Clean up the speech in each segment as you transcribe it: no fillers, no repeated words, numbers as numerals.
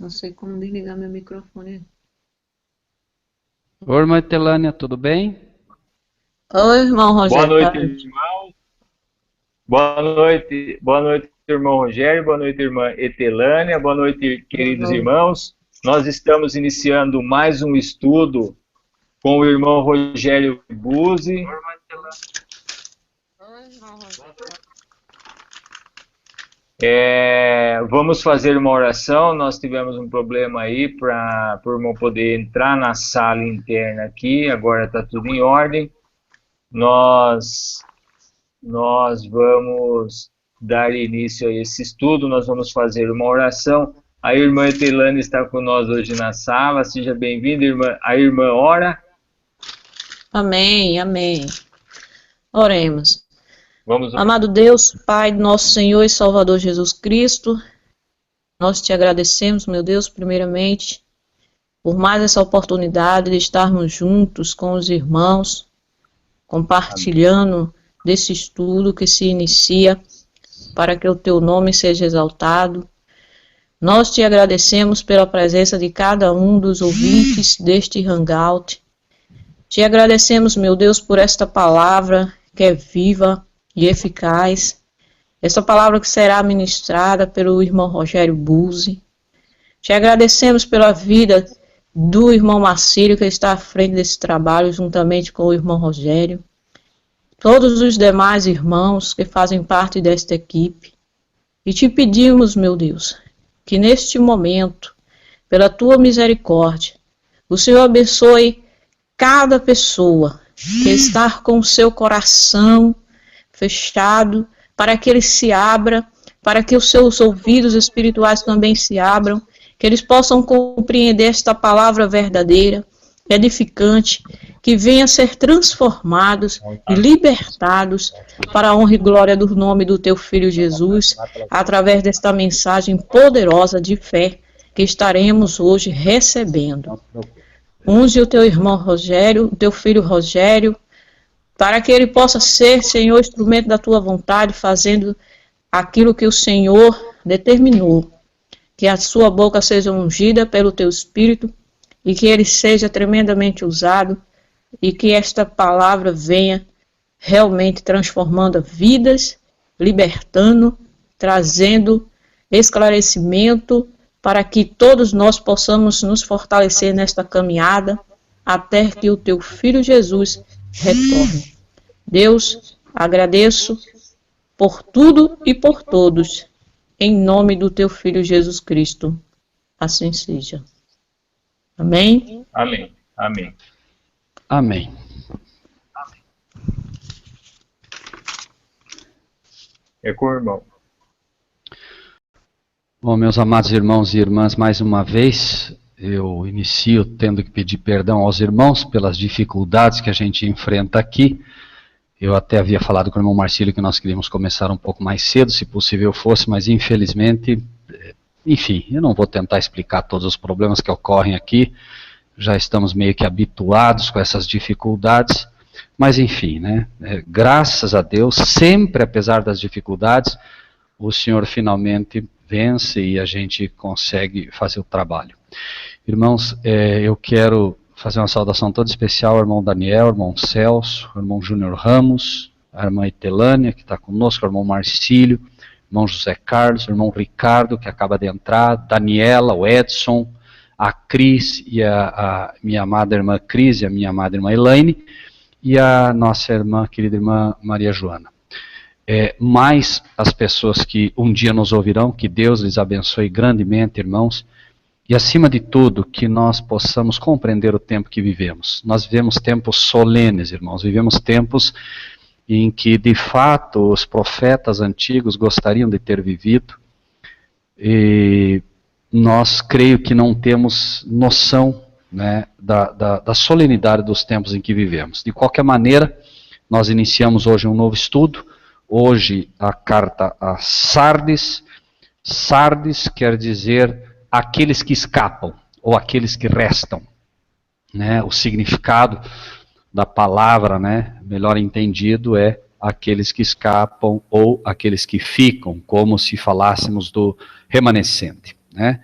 Não sei como desligar meu microfone. Oi, irmã Etelânia, tudo bem? Oi, irmão Boa Rogério. noite, irmão. Boa noite, irmão Rogério. Boa noite, irmã Etelânia. Boa noite, queridos irmãos. Nós estamos iniciando mais um estudo com o irmão Rogério Buzzi. Oi, irmão Rogério. Vamos fazer uma oração. Nós tivemos um problema aí para o irmão poder entrar na sala interna aqui. Agora está tudo em ordem. Nós vamos dar início a esse estudo, nós vamos fazer uma oração. A irmã Etelânia está com nós hoje na sala, seja bem-vinda, irmã. A irmã ora. Amém, amém. Oremos. Vamos. Amado Deus, Pai do nosso Senhor e Salvador Jesus Cristo, nós te agradecemos, meu Deus, primeiramente, por mais essa oportunidade de estarmos juntos com os irmãos, compartilhando desse estudo que se inicia, para que o teu nome seja exaltado. Nós te agradecemos pela presença de cada um dos ouvintes deste Hangout. Te agradecemos, meu Deus, por esta palavra que é viva e eficaz. Esta palavra que será ministrada pelo irmão Rogério Buzzi. Te agradecemos pela vida do irmão Marcílio, que está à frente desse trabalho, juntamente com o irmão Rogério. Todos os demais irmãos que fazem parte desta equipe. E te pedimos, meu Deus, que neste momento, pela tua misericórdia, o Senhor abençoe cada pessoa que está com o seu coração fechado, para que ele se abra, para que os seus ouvidos espirituais também se abram, que eles possam compreender esta palavra verdadeira, edificante, que venha a ser transformados e libertados para a honra e glória do nome do teu Filho Jesus, através desta mensagem poderosa de fé que estaremos hoje recebendo. Unge o teu irmão Rogério, o teu filho Rogério, para que ele possa ser, Senhor, instrumento da tua vontade, fazendo aquilo que o Senhor determinou, que a sua boca seja ungida pelo teu Espírito, e que ele seja tremendamente usado, e que esta palavra venha realmente transformando vidas, libertando, trazendo esclarecimento, para que todos nós possamos nos fortalecer nesta caminhada, até que o teu Filho Jesus retorne. Deus, agradeço por tudo e por todos, em nome do teu Filho Jesus Cristo. Assim seja. Amém? Amém. Amém. Amém. É com o irmão. Bom, meus amados irmãos e irmãs, mais uma vez, eu inicio tendo que pedir perdão aos irmãos pelas dificuldades que a gente enfrenta aqui. Eu até havia falado com o irmão Marcílio que nós queríamos começar um pouco mais cedo, se possível fosse, mas infelizmente, enfim, eu não vou tentar explicar todos os problemas que ocorrem aqui, já estamos meio que habituados com essas dificuldades, mas enfim, né, graças a Deus, sempre apesar das dificuldades, o Senhor finalmente vence e a gente consegue fazer o trabalho. Irmãos, eu quero fazer uma saudação toda especial ao irmão Daniel, ao irmão Celso, ao irmão Júnior Ramos, à irmã Etelânia, que está conosco, ao irmão Marcílio, irmão José Carlos, irmão Ricardo, que acaba de entrar, Daniela, o Edson, a Cris e a minha amada irmã Cris e a minha amada irmã Elaine, e a nossa irmã, querida irmã Maria Joana. Mais as pessoas que um dia nos ouvirão, que Deus lhes abençoe grandemente, irmãos, e acima de tudo, que nós possamos compreender o tempo que vivemos. Nós vivemos tempos solenes, irmãos, vivemos tempos em que, de fato, os profetas antigos gostariam de ter vivido, e nós creio que não temos noção, né, da solenidade dos tempos em que vivemos. De qualquer maneira, nós iniciamos hoje um novo estudo, hoje a carta a Sardes. Sardes quer dizer aqueles que escapam, ou aqueles que restam, né? O significado da palavra, né, melhor entendido, é aqueles que escapam ou aqueles que ficam, como se falássemos do remanescente. né?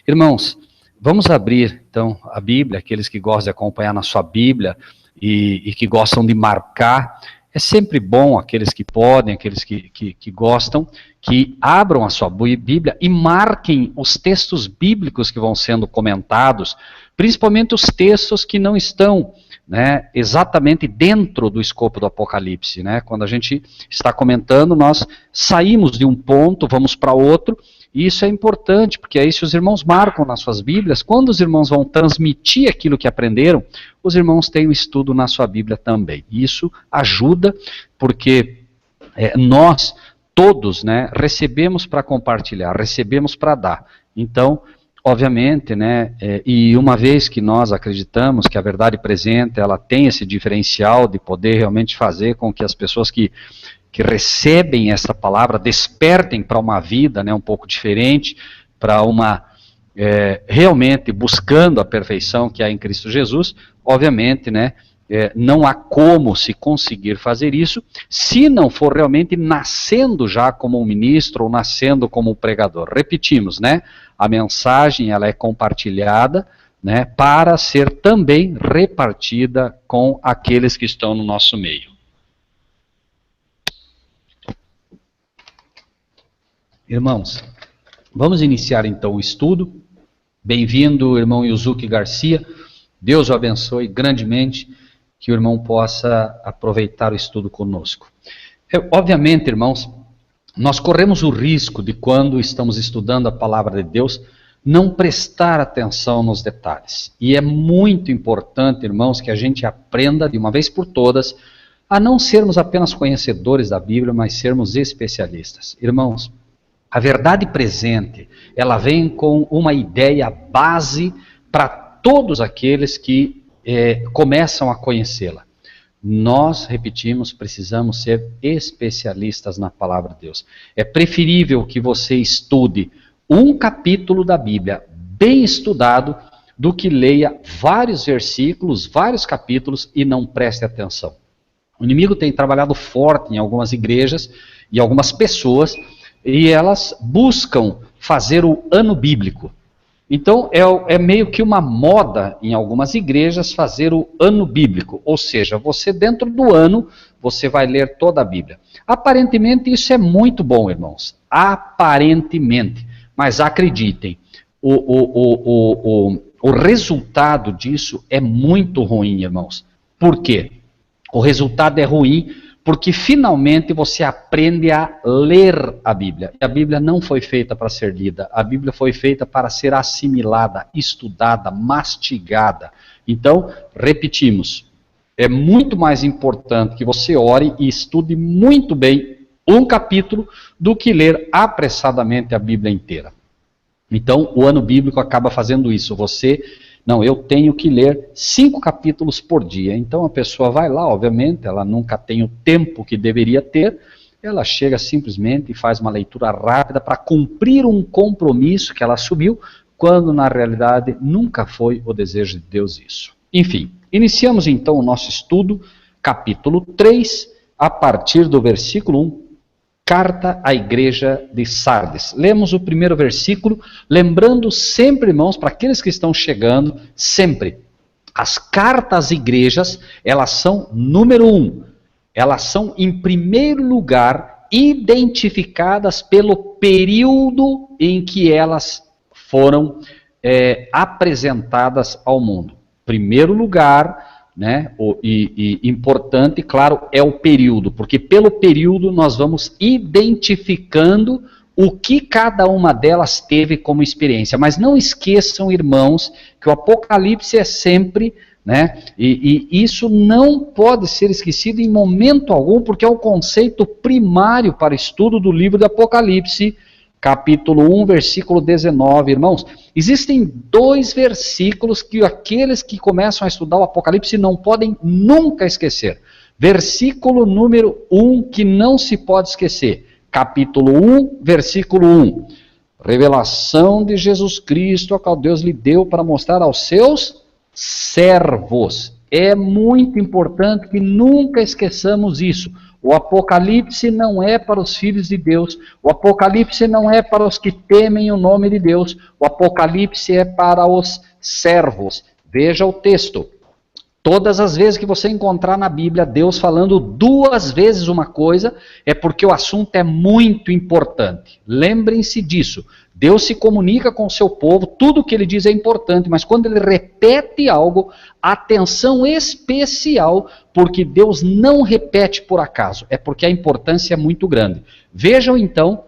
Irmãos, vamos abrir então a Bíblia, aqueles que gostam de acompanhar na sua Bíblia e que gostam de marcar. É sempre bom, aqueles que podem, aqueles que gostam, que abram a sua Bíblia e marquem os textos bíblicos que vão sendo comentados, principalmente os textos que não estão, né, exatamente dentro do escopo do Apocalipse, né? Quando a gente está comentando, nós saímos de um ponto, vamos para outro, e isso é importante, porque aí se os irmãos marcam nas suas Bíblias, quando os irmãos vão transmitir aquilo que aprenderam, os irmãos têm o estudo na sua Bíblia também. Isso ajuda, porque nós todos, né, recebemos para compartilhar, recebemos para dar. Então, obviamente, né, e uma vez que nós acreditamos que a verdade presente, ela tem esse diferencial de poder realmente fazer com que as pessoas que recebem essa palavra despertem para uma vida, né, um pouco diferente, para uma realmente buscando a perfeição que há em Cristo Jesus, obviamente, né, não há como se conseguir fazer isso se não for realmente nascendo já como um ministro ou nascendo como um pregador. Repetimos, né? A mensagem ela é compartilhada, né, para ser também repartida com aqueles que estão no nosso meio. Irmãos, vamos iniciar então o estudo. Bem-vindo, irmão Yuzuki Garcia. Deus o abençoe grandemente, que o irmão possa aproveitar o estudo conosco. Obviamente, irmãos, nós corremos o risco de, quando estamos estudando a palavra de Deus, não prestar atenção nos detalhes. E é muito importante, irmãos, que a gente aprenda de uma vez por todas a não sermos apenas conhecedores da Bíblia, mas sermos especialistas. Irmãos, a verdade presente, ela vem com uma ideia base para todos aqueles que começam a conhecê-la. Nós, repetimos, precisamos ser especialistas na palavra de Deus. É preferível que você estude um capítulo da Bíblia bem estudado do que leia vários versículos, vários capítulos e não preste atenção. O inimigo tem trabalhado forte em algumas igrejas e algumas pessoas, e elas buscam fazer o ano bíblico. Então, é meio que uma moda em algumas igrejas fazer o ano bíblico, ou seja, você dentro do ano, você vai ler toda a Bíblia. Aparentemente isso é muito bom, irmãos, aparentemente, mas acreditem, o resultado disso é muito ruim, irmãos. Por quê? O resultado é ruim porque finalmente você aprende a ler a Bíblia. A Bíblia não foi feita para ser lida, a Bíblia foi feita para ser assimilada, estudada, mastigada. Então, repetimos, é muito mais importante que você ore e estude muito bem um capítulo do que ler apressadamente a Bíblia inteira. Então, o ano bíblico acaba fazendo isso. Eu tenho que ler 5 capítulos por dia. Então a pessoa vai lá, obviamente, ela nunca tem o tempo que deveria ter, ela chega simplesmente e faz uma leitura rápida para cumprir um compromisso que ela assumiu, quando na realidade nunca foi o desejo de Deus isso. Enfim, iniciamos então o nosso estudo, capítulo 3, a partir do versículo 1, Carta à Igreja de Sardes. Lemos o primeiro versículo, lembrando sempre, irmãos, para aqueles que estão chegando, sempre, as cartas às igrejas, elas são, número 1, elas são, em primeiro lugar, identificadas pelo período em que elas foram apresentadas ao mundo. Primeiro lugar, né, e importante, claro, é o período, porque pelo período nós vamos identificando o que cada uma delas teve como experiência. Mas não esqueçam, irmãos, que o Apocalipse é sempre, né, e isso não pode ser esquecido em momento algum, porque é o conceito primário para estudo do livro do Apocalipse, capítulo 1, versículo 19, irmãos. Existem 2 versículos que aqueles que começam a estudar o Apocalipse não podem nunca esquecer. Versículo número 1 que não se pode esquecer. Capítulo 1, versículo 1. Revelação de Jesus Cristo, a qual Deus lhe deu para mostrar aos seus servos. É muito importante que nunca esqueçamos isso. O Apocalipse não é para os filhos de Deus. O Apocalipse não é para os que temem o nome de Deus. O Apocalipse é para os servos. Veja o texto. Todas as vezes que você encontrar na Bíblia Deus falando 2 vezes uma coisa, é porque o assunto é muito importante. Lembrem-se disso. Deus se comunica com o seu povo, tudo o que ele diz é importante, mas quando ele repete algo, atenção especial, porque Deus não repete por acaso, é porque a importância é muito grande. Vejam então,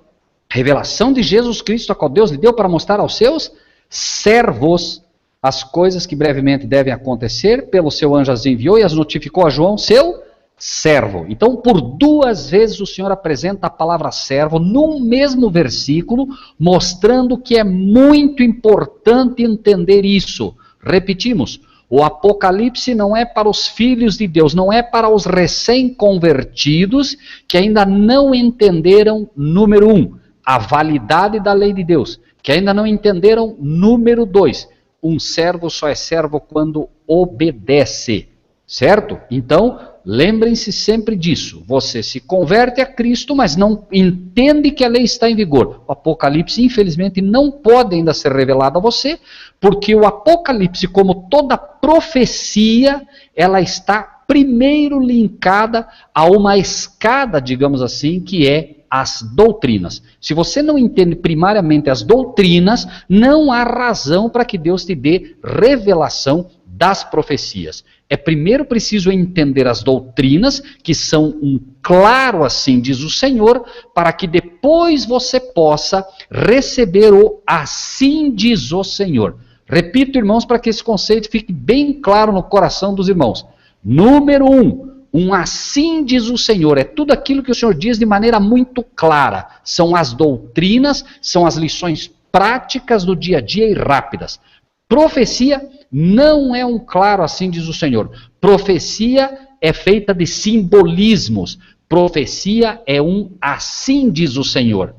a revelação de Jesus Cristo, a qual Deus lhe deu para mostrar aos seus servos as coisas que brevemente devem acontecer, pelo seu anjo as enviou e as notificou a João, seu servo. Então, por 2 vezes o Senhor apresenta a palavra servo num mesmo versículo, mostrando que é muito importante entender isso. Repetimos, o Apocalipse não é para os filhos de Deus, não é para os recém-convertidos que ainda não entenderam, número 1, a validade da lei de Deus, que ainda não entenderam, número 2, um servo só é servo quando obedece, certo? Então, lembrem-se sempre disso. Você se converte a Cristo, mas não entende que a lei está em vigor. O Apocalipse, infelizmente, não pode ainda ser revelado a você, porque o Apocalipse, como toda profecia, ela está primeiro linkada a uma escada, digamos assim, que é as doutrinas. Se você não entende primariamente as doutrinas, não há razão para que Deus te dê revelação das profecias. É primeiro preciso entender as doutrinas, que são um claro assim diz o Senhor, para que depois você possa receber o assim diz o Senhor. Repito, irmãos, para que esse conceito fique bem claro no coração dos irmãos. Número 1, um assim diz o Senhor, é tudo aquilo que o Senhor diz de maneira muito clara. São as doutrinas, são as lições práticas do dia a dia e rápidas. Profecia não é um claro assim diz o Senhor. Profecia é feita de simbolismos. Profecia é um assim diz o Senhor.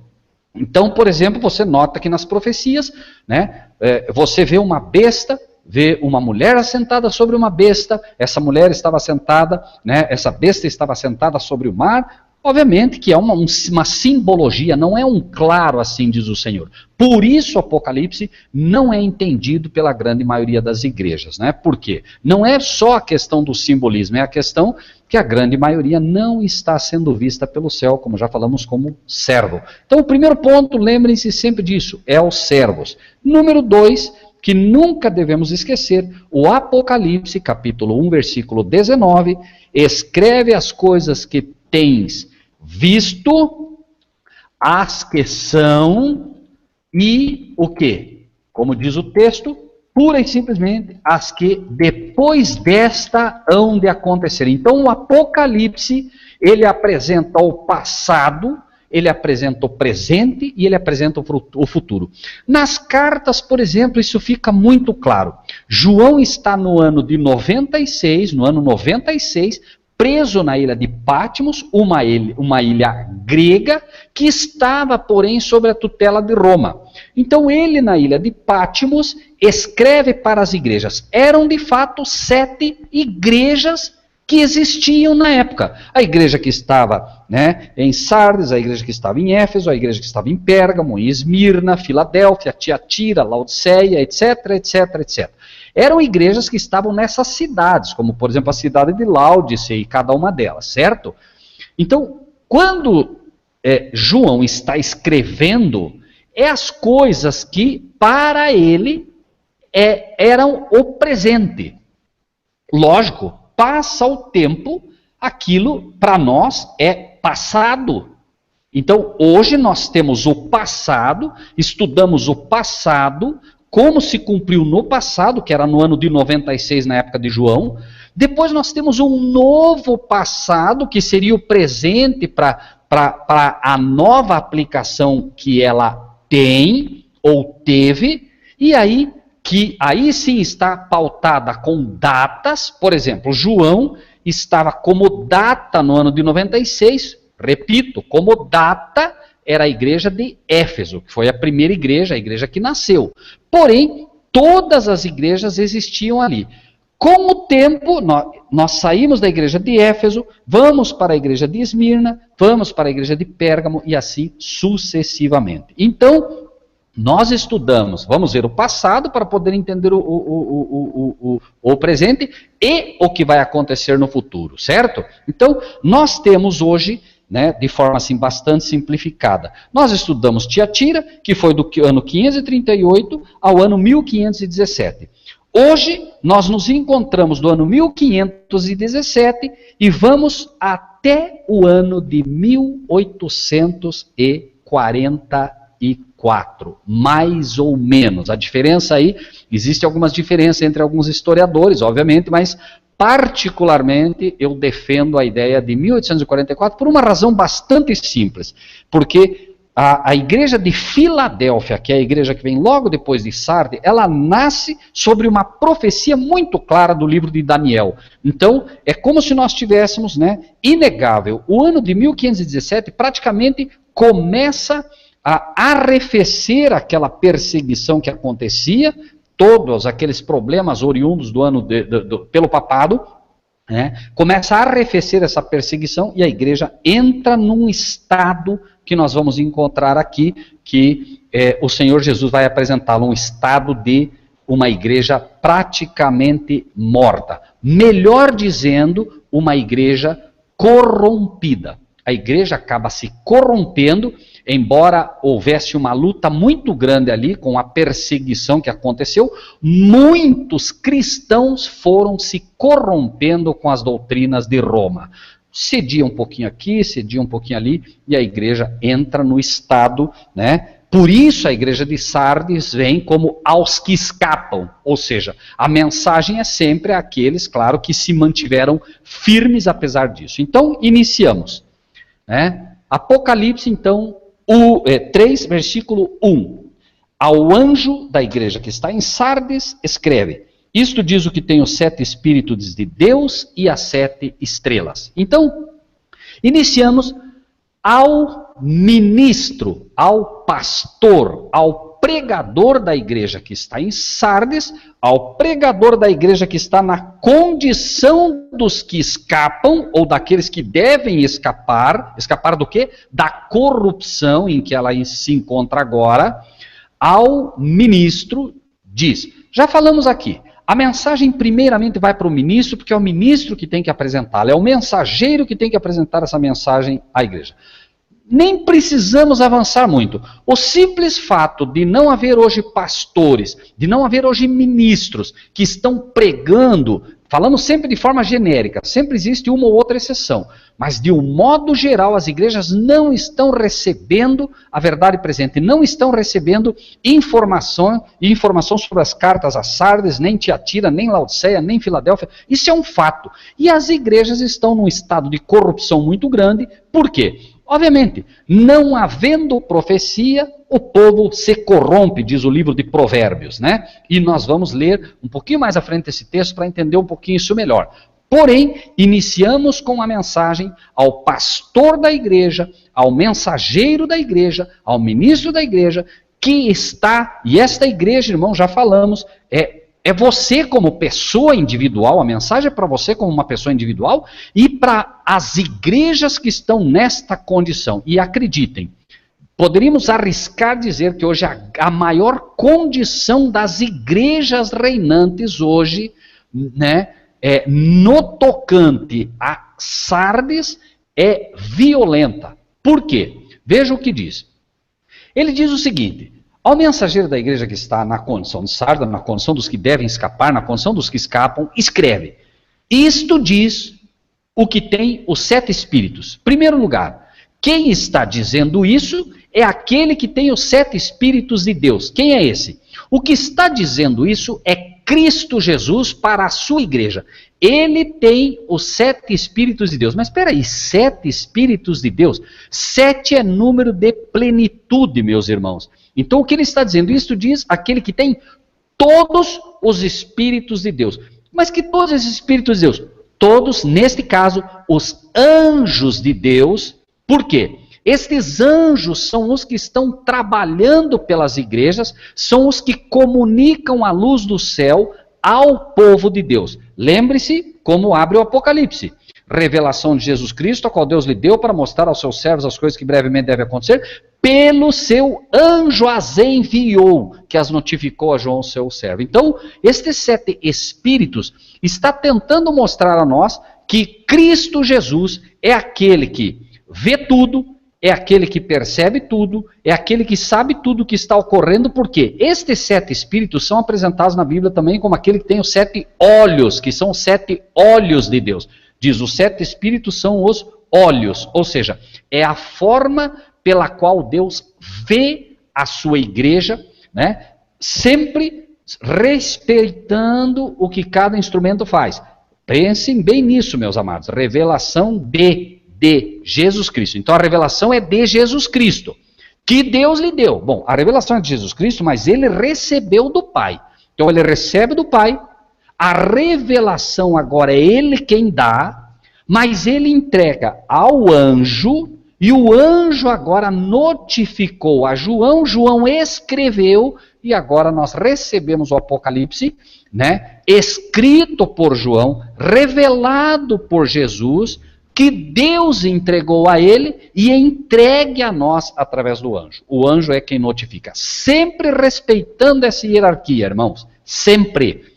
Então, por exemplo, você nota que nas profecias, né, você vê uma besta, vê uma mulher assentada sobre uma besta, essa mulher estava sentada, né, essa besta estava sentada sobre o mar. Obviamente que é uma simbologia, não é um claro assim diz o Senhor. Por isso o Apocalipse não é entendido pela grande maioria das igrejas, né? Por quê? Não é só a questão do simbolismo, é a questão que a grande maioria não está sendo vista pelo céu, como já falamos, como servo. Então o primeiro ponto, lembrem-se sempre disso, é os servos. Número 2, que nunca devemos esquecer, o Apocalipse, capítulo 1, versículo 19, escreve as coisas que tens visto, as que são e o que? Como diz o texto, pura e simplesmente as que depois desta hão de acontecer. Então o Apocalipse, ele apresenta o passado, ele apresenta o presente e ele apresenta o futuro. Nas cartas, por exemplo, isso fica muito claro. João está no ano de 96, no ano 96, preso na ilha de Patmos, uma ilha grega, que estava, porém, sob a tutela de Roma. Então ele, na ilha de Patmos, escreve para as igrejas. Eram, de fato, 7 igrejas que existiam na época. A igreja que estava, né, em Sardes, a igreja que estava em Éfeso, a igreja que estava em Pérgamo, em Esmirna, Filadélfia, Tiatira, Laodiceia, etc, etc, etc. Eram igrejas que estavam nessas cidades, como por exemplo a cidade de Laodiceia e cada uma delas, certo? Então, quando João está escrevendo, é as coisas que para ele eram o presente. Lógico, passa o tempo, aquilo para nós é passado. Então, hoje nós temos o passado, estudamos o passado, como se cumpriu no passado, que era no ano de 96, na época de João. Depois nós temos um novo passado, que seria o presente para a nova aplicação que ela tem, ou teve, e aí sim está pautada com datas. Por exemplo, João estava como data no ano de 96, repito, como data era a igreja de Éfeso, que foi a primeira igreja, a igreja que nasceu. Porém, todas as igrejas existiam ali. Com o tempo, nós saímos da igreja de Éfeso, vamos para a igreja de Esmirna, vamos para a igreja de Pérgamo e assim sucessivamente. Então, nós estudamos, vamos ver o passado para poder entender o presente e o que vai acontecer no futuro, certo? Então, nós temos hoje, né, de forma assim bastante simplificada, nós estudamos Tiatira, que foi do ano 538 ao ano 1517. Hoje, nós nos encontramos do ano 1517 e vamos até o ano de 1844, mais ou menos. A diferença aí, existe algumas diferenças entre alguns historiadores, obviamente, mas particularmente eu defendo a ideia de 1844 por uma razão bastante simples, porque a igreja de Filadélfia, que é a igreja que vem logo depois de Sardes, ela nasce sobre uma profecia muito clara do livro de Daniel. Então, é como se nós tivéssemos, né, inegável, o ano de 1517 praticamente começa a arrefecer aquela perseguição que acontecia, todos aqueles problemas oriundos do ano pelo papado, né, começa a arrefecer essa perseguição e a igreja entra num estado que nós vamos encontrar aqui, que o Senhor Jesus vai apresentá-lo, um estado de uma igreja praticamente morta. Melhor dizendo, uma igreja corrompida. A igreja acaba se corrompendo, embora houvesse uma luta muito grande ali com a perseguição que aconteceu, muitos cristãos foram se corrompendo com as doutrinas de Roma. Cedia um pouquinho aqui, cedia um pouquinho ali, e a igreja entra no estado, né? Por isso a igreja de Sardes vem como aos que escapam, ou seja, a mensagem é sempre àqueles, claro, que se mantiveram firmes apesar disso. Então, iniciamos, né? Apocalipse, então, 3, versículo 1. Ao anjo da igreja que está em Sardes, escreve: isto diz o que tem os 7 Espíritos de Deus e as 7 estrelas. Então, iniciamos ao ministro, ao pastor, ao pregador da igreja que está em Sardes, ao pregador da igreja que está na condição dos que escapam, ou daqueles que devem escapar. Escapar do quê? Da corrupção em que ela se encontra agora. Ao ministro diz, já falamos aqui, a mensagem primeiramente vai para o ministro, porque é o ministro que tem que apresentá-la, é o mensageiro que tem que apresentar essa mensagem à igreja. Nem precisamos avançar muito. O simples fato de não haver hoje pastores, de não haver hoje ministros que estão pregando, falamos sempre de forma genérica, sempre existe uma ou outra exceção, mas de um modo geral as igrejas não estão recebendo a verdade presente, não estão recebendo informação sobre as cartas a Sardes, nem Tiatira, nem Laodiceia, nem Filadélfia. Isso é um fato. E as igrejas estão num estado de corrupção muito grande. Por quê? Obviamente, não havendo profecia, o povo se corrompe, diz o livro de Provérbios, né? E nós vamos ler um pouquinho mais à frente esse texto para entender um pouquinho isso melhor. Porém, iniciamos com a mensagem ao pastor da igreja, ao mensageiro da igreja, ao ministro da igreja, que está, e esta igreja, irmão, já falamos, é você como pessoa individual, a mensagem é para você como uma pessoa individual e para as igrejas que estão nesta condição. E acreditem, poderíamos arriscar dizer que hoje a maior condição das igrejas reinantes hoje, né, no tocante a Sardes, é violenta. Por quê? Veja o que diz. Ele diz o seguinte: ao mensageiro da igreja que está na condição de Sardes, na condição dos que devem escapar, na condição dos que escapam, escreve: isto diz o que tem os 7 Espíritos. Primeiro lugar, quem está dizendo isso é aquele que tem os 7 Espíritos de Deus. Quem é esse? O que está dizendo isso é Cristo Jesus para a sua igreja. Ele tem os 7 Espíritos de Deus. Mas espera aí, 7 Espíritos de Deus? 7 é número de plenitude, meus irmãos. Então o que ele está dizendo? Isto diz aquele que tem todos os Espíritos de Deus. Mas que todos esses Espíritos de Deus? Todos, neste caso, os anjos de Deus. Por quê? Estes anjos são os que estão trabalhando pelas igrejas, são os que comunicam a luz do céu ao povo de Deus. Lembre-se como abre o Apocalipse. Revelação de Jesus Cristo, a qual Deus lhe deu para mostrar aos seus servos as coisas que brevemente devem acontecer, pelo seu anjo as enviou, que as notificou a João, seu servo. Então, estes 7 espíritos está tentando mostrar a nós que Cristo Jesus é aquele que vê tudo, é aquele que percebe tudo, é aquele que sabe tudo o que está ocorrendo, porque estes 7 espíritos são apresentados na Bíblia também como aquele que tem os 7 olhos, que são os 7 olhos de Deus. Diz, os 7 espíritos são os olhos, ou seja, é a forma pela qual Deus vê a sua igreja, né, sempre respeitando o que cada instrumento faz. Pensem bem nisso, meus amados, revelação de Jesus Cristo. Então a revelação é de Jesus Cristo, que Deus lhe deu. Bom, a revelação é de Jesus Cristo, mas ele recebeu do Pai. Então ele recebe do Pai, a revelação agora é ele quem dá, mas ele entrega ao anjo, e o anjo agora notificou a João, João escreveu, e agora nós recebemos o Apocalipse, né, escrito por João, revelado por Jesus, que Deus entregou a ele e entregue a nós através do anjo. O anjo é quem notifica, sempre respeitando essa hierarquia, irmãos, sempre.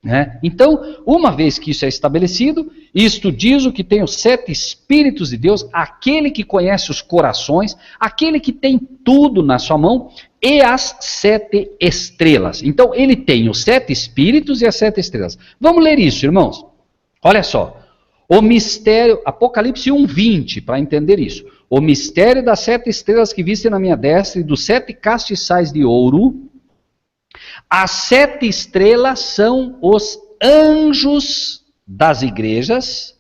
Né? Então, uma vez que isso é estabelecido, isto diz o que tem os 7 Espíritos de Deus, aquele que conhece os corações, aquele que tem tudo na sua mão, e as 7 estrelas. Então, ele tem os 7 Espíritos e as 7 estrelas. Vamos ler isso, irmãos. Olha só. O mistério, Apocalipse 1:20, para entender isso. O mistério das 7 estrelas que viste na minha destra e dos 7 castiçais de ouro. As 7 estrelas são os anjos das igrejas.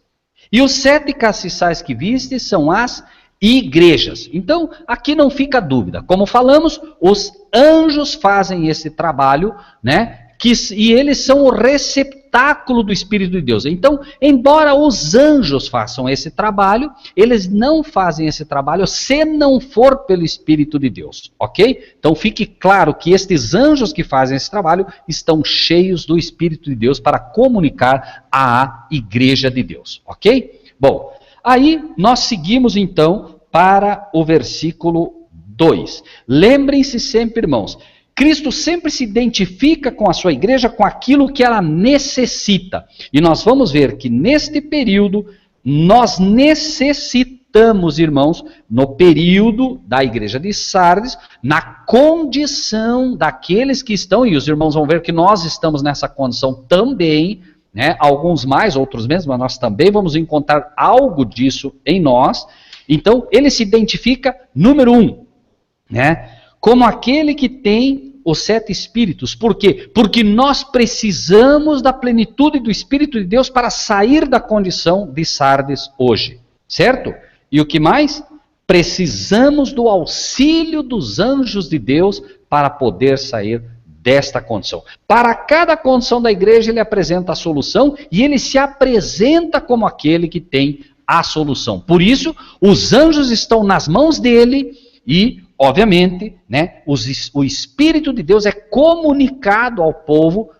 E os 7 castiçais que viste são as igrejas. Então, aqui não fica dúvida. Como falamos, os anjos fazem esse trabalho, né? E eles são o receptáculo do Espírito de Deus. Então, embora os anjos façam esse trabalho, eles não fazem esse trabalho se não for pelo Espírito de Deus, ok? Então, fique claro que estes anjos que fazem esse trabalho estão cheios do Espírito de Deus para comunicar à Igreja de Deus, ok? Bom, aí nós seguimos então para o versículo 2. Lembrem-se sempre, irmãos, Cristo sempre se identifica com a sua igreja, com aquilo que ela necessita. E nós vamos ver que neste período, nós necessitamos, irmãos, no período da igreja de Sardes, na condição daqueles que estão, e os irmãos vão ver que nós estamos nessa condição também, né? Alguns mais, outros menos, mas nós também vamos encontrar algo disso em nós. Então, ele se identifica, número 1, né? Como aquele que tem os 7 Espíritos. Por quê? Porque nós precisamos da plenitude do Espírito de Deus para sair da condição de Sardes hoje. Certo? E o que mais? Precisamos do auxílio dos anjos de Deus para poder sair desta condição. Para cada condição da igreja ele apresenta a solução e ele se apresenta como aquele que tem a solução. Por isso, os anjos estão nas mãos dele e, obviamente, né, o Espírito de Deus é comunicado ao povo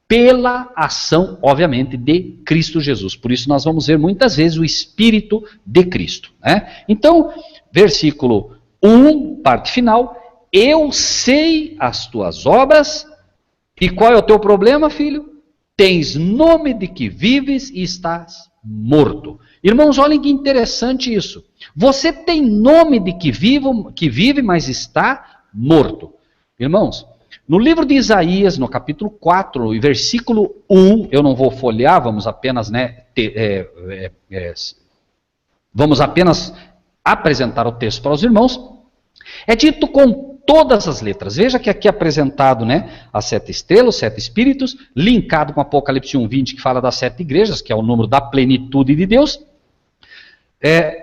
pela ação, obviamente, de Cristo Jesus. Por isso nós vamos ver muitas vezes o Espírito de Cristo. Né? Então, versículo 1, parte final. Eu sei as tuas obras. E qual é o teu problema, filho? Tens nome de que vives e estás morto. Irmãos, olhem que interessante isso. Você tem nome de que vive, mas está morto. Irmãos, no livro de Isaías, no capítulo 4, e versículo 1, eu não vou folhear, vamos apenas, vamos apenas apresentar o texto para os irmãos. É dito com todas as letras. Veja que aqui é apresentado, né, as 7 estrelas, os 7 espíritos, linkado com Apocalipse 1:20, que fala das 7 igrejas, que é o número da plenitude de Deus.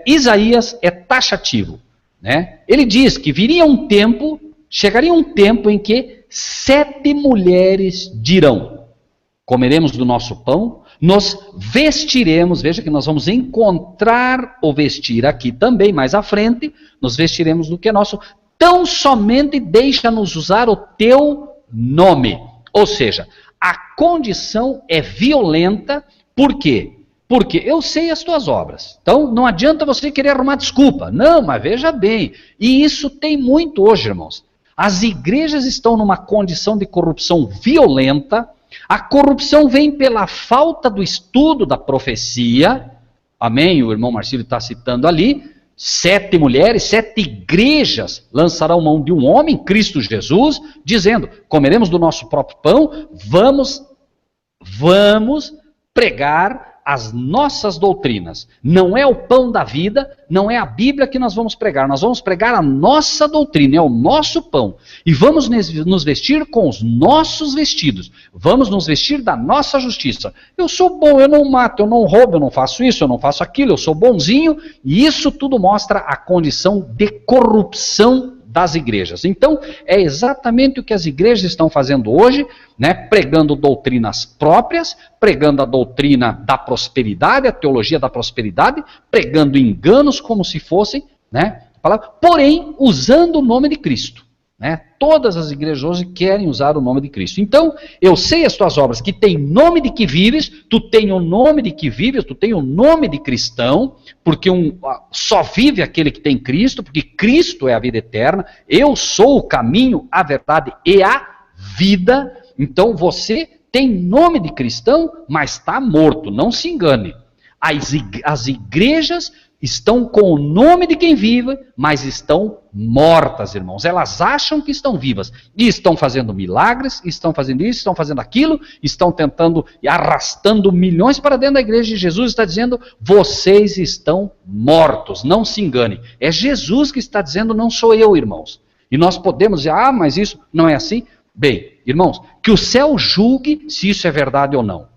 Isaías é taxativo. Né? Ele diz que chegaria um tempo em que 7 mulheres dirão: comeremos do nosso pão, nos vestiremos. Veja que nós vamos encontrar o vestir aqui também, mais à frente, nos vestiremos do que é nosso, tão somente deixa-nos usar o teu nome. Ou seja, a condição é violenta. Por quê? Porque eu sei as tuas obras. Então, não adianta você querer arrumar desculpa. Não, mas veja bem. E isso tem muito hoje, irmãos. As igrejas estão numa condição de corrupção violenta. A corrupção vem pela falta do estudo da profecia. Amém? O irmão Marcílio está citando ali. 7 mulheres, 7 igrejas lançarão mão de um homem, Cristo Jesus, dizendo, comeremos do nosso próprio pão, vamos pregar as nossas doutrinas. Não é o pão da vida, não é a Bíblia que nós vamos pregar a nossa doutrina, é o nosso pão. E vamos nos vestir com os nossos vestidos, vamos nos vestir da nossa justiça. Eu sou bom, eu não mato, eu não roubo, eu não faço isso, eu não faço aquilo, eu sou bonzinho, e isso tudo mostra a condição de corrupção das igrejas. Então, é exatamente o que as igrejas estão fazendo hoje, né? Pregando doutrinas próprias, pregando a doutrina da prosperidade, a teologia da prosperidade, pregando enganos como se fossem, né? Porém, usando o nome de Cristo. Né? Todas as igrejas hoje querem usar o nome de Cristo. Então, eu sei as tuas obras, que tem nome de que vives, tu tem o nome de que vives, tu tem o nome de cristão, porque só vive aquele que tem Cristo, porque Cristo é a vida eterna, eu sou o caminho, a verdade e a vida. Então, você tem nome de cristão, mas está morto, não se engane. As igrejas estão com o nome de quem vive, mas estão mortas, irmãos. Elas acham que estão vivas. E estão fazendo milagres, estão fazendo isso, estão fazendo aquilo, estão tentando, arrastando milhões para dentro da igreja. E Jesus está dizendo, vocês estão mortos, não se engane. É Jesus que está dizendo, não sou eu, irmãos. E nós podemos dizer, mas isso não é assim? Bem, irmãos, que o céu julgue se isso é verdade ou não.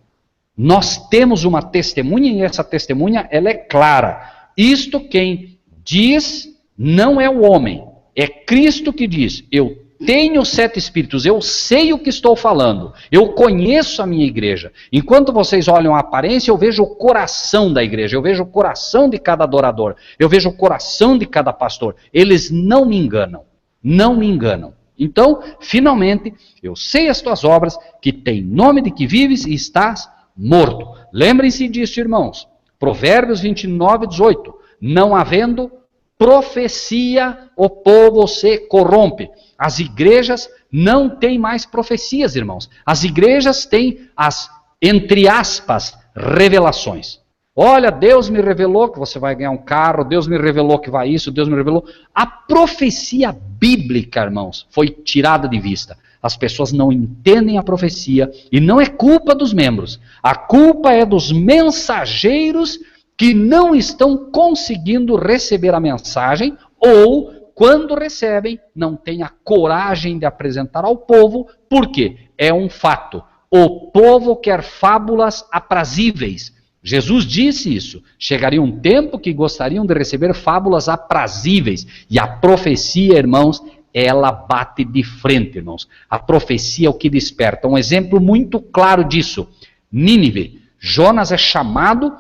Nós temos uma testemunha e essa testemunha, ela é clara. Isto quem diz não é o homem, é Cristo que diz, eu tenho 7 espíritos, eu sei o que estou falando, eu conheço a minha igreja. Enquanto vocês olham a aparência, eu vejo o coração da igreja, eu vejo o coração de cada adorador, eu vejo o coração de cada pastor. Eles não me enganam, não me enganam. Então, finalmente, eu sei as tuas obras, que tem nome de que vives e estás morto. Lembrem-se disso, irmãos. Provérbios 29, 18. Não havendo profecia, o povo se corrompe. As igrejas não têm mais profecias, irmãos. As igrejas têm as, entre aspas, revelações. Olha, Deus me revelou que você vai ganhar um carro, Deus me revelou que vai isso, Deus me revelou. A profecia bíblica, irmãos, foi tirada de vista. As pessoas não entendem a profecia e não é culpa dos membros. A culpa é dos mensageiros que não estão conseguindo receber a mensagem ou, quando recebem, não têm a coragem de apresentar ao povo. Por quê? É um fato. O povo quer fábulas aprazíveis. Jesus disse isso. Chegaria um tempo que gostariam de receber fábulas aprazíveis. E a profecia, irmãos, ela bate de frente, irmãos. A profecia é o que desperta. Um exemplo muito claro disso. Nínive. Jonas é chamado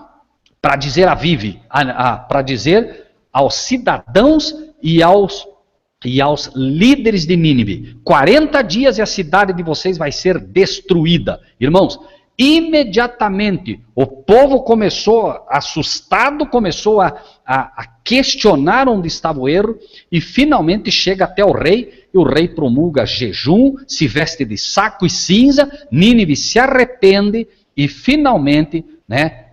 para dizer para dizer aos cidadãos e aos líderes de Nínive: 40 dias e a cidade de vocês vai ser destruída. Irmãos, imediatamente o povo começou, assustado, começou a questionar onde estava o erro, e finalmente chega até o rei, e o rei promulga jejum, se veste de saco e cinza, Nínive se arrepende, e finalmente,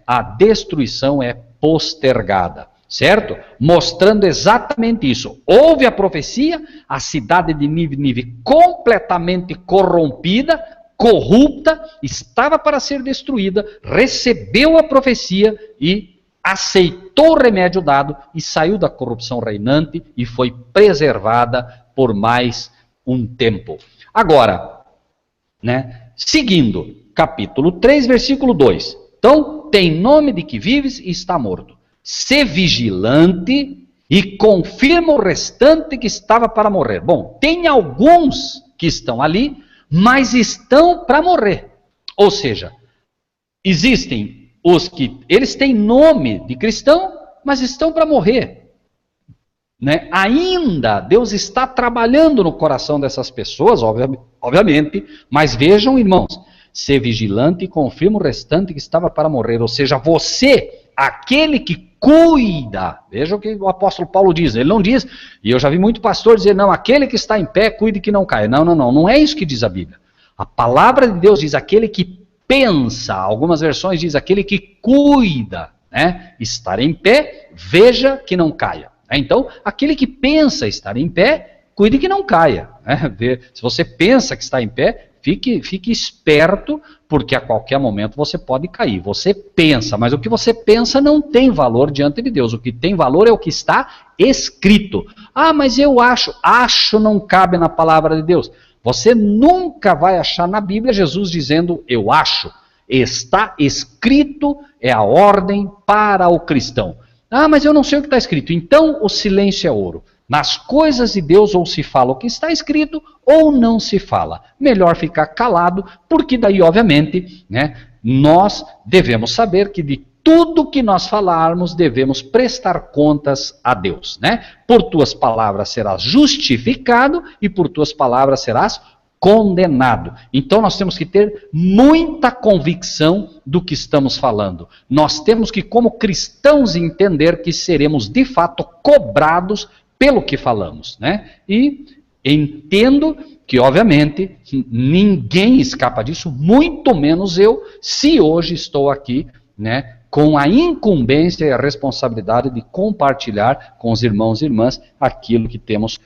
a destruição é postergada, certo? Mostrando exatamente isso. Houve a profecia, a cidade de Nínive completamente corrompida, corrupta, estava para ser destruída, recebeu a profecia e aceitou o remédio dado e saiu da corrupção reinante e foi preservada por mais um tempo. Agora, seguindo, capítulo 3, versículo 2. Então, tem nome de que vives e está morto. Sê vigilante e confirma o restante que estava para morrer. Bom, tem alguns que estão ali, mas estão para morrer. Ou seja, existem os que, eles têm nome de cristão, mas estão para morrer. Ainda Deus está trabalhando no coração dessas pessoas, obviamente, mas vejam, irmãos, ser vigilante e confirma o restante que estava para morrer. Ou seja, você, aquele que cuida. Veja o que o apóstolo Paulo diz. Ele não diz, e eu já vi muito pastor dizer, não, aquele que está em pé, cuide que não caia. Não, não, não. Não é isso que diz a Bíblia. A palavra de Deus diz aquele que pensa. Algumas versões diz aquele que cuida. Né? Estar em pé, veja que não caia. Então, aquele que pensa estar em pé, cuide que não caia. Né? Se você pensa que está em pé, fique esperto, porque a qualquer momento você pode cair. Você pensa, mas o que você pensa não tem valor diante de Deus. O que tem valor é o que está escrito. Ah, mas eu acho. Acho não cabe na palavra de Deus. Você nunca vai achar na Bíblia Jesus dizendo, eu acho. Está escrito, é a ordem para o cristão. Ah, mas eu não sei o que está escrito. Então, o silêncio é ouro. Nas coisas de Deus, ou se fala o que está escrito, ou não se fala. Melhor ficar calado, porque daí, obviamente, né, nós devemos saber que de tudo que nós falarmos, devemos prestar contas a Deus. Né? Por tuas palavras serás justificado, e por tuas palavras serás condenado. Então nós temos que ter muita convicção do que estamos falando. Nós temos que, como cristãos, entender que seremos de fato cobrados pelo que falamos, né? E entendo que, obviamente, ninguém escapa disso, muito menos eu, se hoje estou aqui, né, com a incumbência e a responsabilidade de compartilhar com os irmãos e irmãs aquilo que temos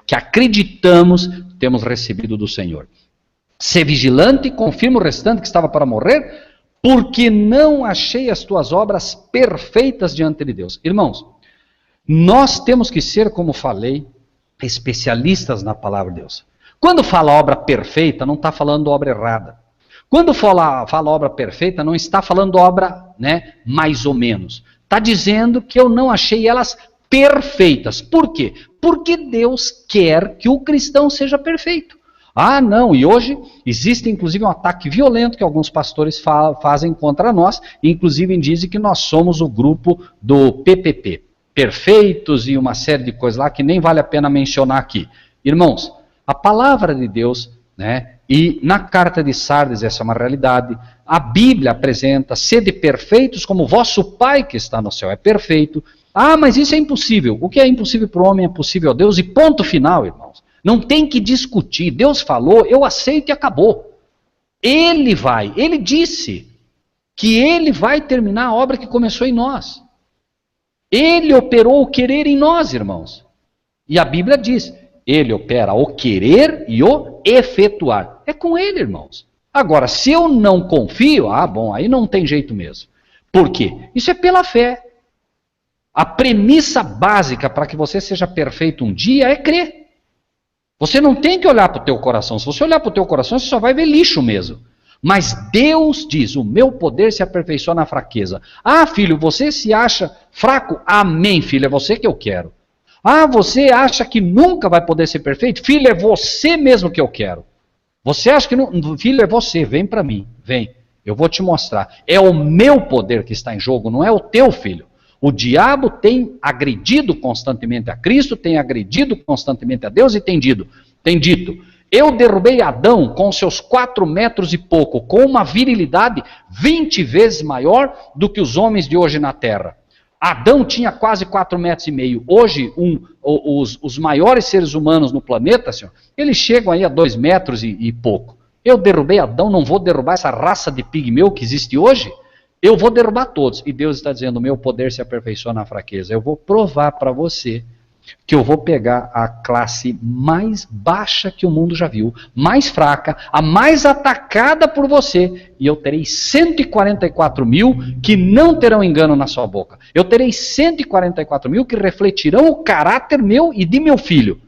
que acreditamos temos recebido do Senhor. Ser vigilante, confirma o restante que estava para morrer, porque não achei as tuas obras perfeitas diante de Deus. Irmãos, nós temos que ser, como falei, especialistas na palavra de Deus. Quando fala obra perfeita, não está falando obra errada. Quando fala obra perfeita, não está falando obra, né, mais ou menos. Está dizendo que eu não achei elas perfeitas. Por quê? Porque Deus quer que o cristão seja perfeito. Ah, não, e hoje existe inclusive um ataque violento que alguns pastores fazem contra nós, e inclusive dizem que nós somos o grupo do PPP, perfeitos e uma série de coisas lá que nem vale a pena mencionar aqui. Irmãos, a palavra de Deus, né, e na carta de Sardes essa é uma realidade, a Bíblia apresenta, sede perfeitos como vosso Pai que está no céu é perfeito. Ah, mas isso é impossível. O que é impossível para o homem é possível a Deus, e ponto final, irmãos. Não tem que discutir. Deus falou, eu aceito e acabou. Ele disse que ele vai terminar a obra que começou em nós. Ele operou o querer em nós, irmãos. E a Bíblia diz, ele opera o querer e o efetuar. É com ele, irmãos. Agora, se eu não confio, bom, aí não tem jeito mesmo. Por quê? Isso é pela fé. A premissa básica para que você seja perfeito um dia é crer. Você não tem que olhar para o teu coração. Se você olhar para o teu coração, você só vai ver lixo mesmo. Mas Deus diz, o meu poder se aperfeiçoa na fraqueza. Ah, filho, você se acha fraco? Amém, filho, é você que eu quero. Ah, você acha que nunca vai poder ser perfeito? Filho, é você mesmo que eu quero. Você acha que não? Filho, é você, vem para mim, vem. Eu vou te mostrar. É o meu poder que está em jogo, não é o teu, filho. O diabo tem agredido constantemente a Cristo, tem agredido constantemente a Deus e tem dito, eu derrubei Adão com seus 4 metros e pouco, com uma virilidade 20 vezes maior do que os homens de hoje na terra. Adão tinha quase 4,5 metros. Hoje, os maiores seres humanos no planeta, senhor, eles chegam aí a 2 metros e pouco. Eu derrubei Adão, não vou derrubar essa raça de pigmeu que existe hoje? Eu vou derrubar todos. E Deus está dizendo, o meu poder se aperfeiçoa na fraqueza. Eu vou provar para você que eu vou pegar a classe mais baixa que o mundo já viu, mais fraca, a mais atacada por você, e eu terei 144 mil que não terão engano na sua boca. Eu terei 144 mil que refletirão o caráter meu e de meu filho.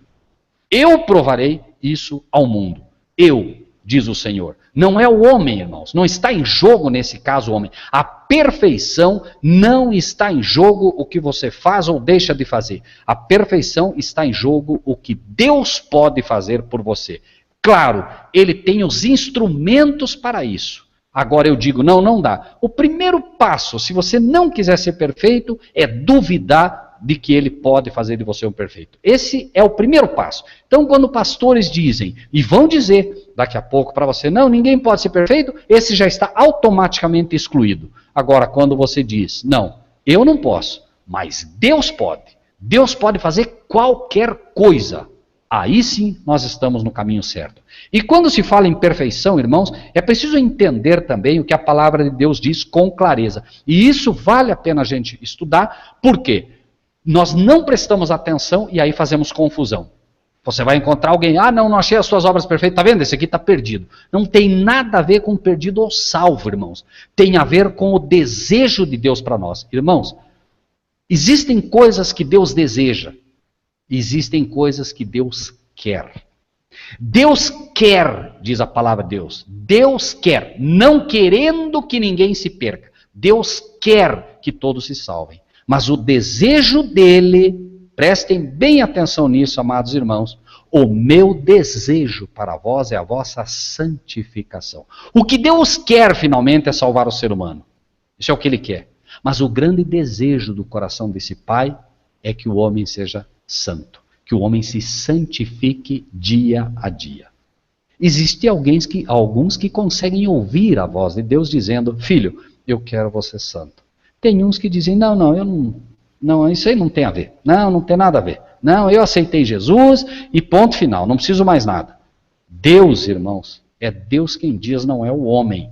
Eu provarei isso ao mundo. Eu, diz o Senhor. Não é o homem, irmãos. Não está em jogo nesse caso o homem. A perfeição não está em jogo o que você faz ou deixa de fazer. A perfeição está em jogo o que Deus pode fazer por você. Claro, Ele tem os instrumentos para isso. Agora eu digo, não dá. O primeiro passo, se você não quiser ser perfeito, é duvidar de que ele pode fazer de você um perfeito. Esse é o primeiro passo. Então, quando pastores dizem, e vão dizer daqui a pouco para você, não, ninguém pode ser perfeito, esse já está automaticamente excluído. Agora, quando você diz, não, eu não posso, mas Deus pode fazer qualquer coisa, aí sim nós estamos no caminho certo. E quando se fala em perfeição, irmãos, é preciso entender também o que a palavra de Deus diz com clareza. E isso vale a pena a gente estudar, porque nós não prestamos atenção e aí fazemos confusão. Você vai encontrar alguém, não achei as suas obras perfeitas, está vendo? Esse aqui está perdido. Não tem nada a ver com perdido ou salvo, irmãos. Tem a ver com o desejo de Deus para nós. Irmãos, existem coisas que Deus deseja, existem coisas que Deus quer. Deus quer, diz a palavra de Deus, Deus quer, não querendo que ninguém se perca. Deus quer que todos se salvem. Mas o desejo dele, prestem bem atenção nisso, amados irmãos, o meu desejo para vós é a vossa santificação. O que Deus quer finalmente é salvar o ser humano. Isso é o que ele quer. Mas o grande desejo do coração desse Pai é que o homem seja santo, que o homem se santifique dia a dia. Existem alguns que conseguem ouvir a voz de Deus dizendo, filho, eu quero você santo. Tem uns que dizem, não, isso aí não tem a ver, não tem nada a ver. Não, eu aceitei Jesus e ponto final, não preciso mais nada. Deus, irmãos, é Deus quem diz, não é o homem.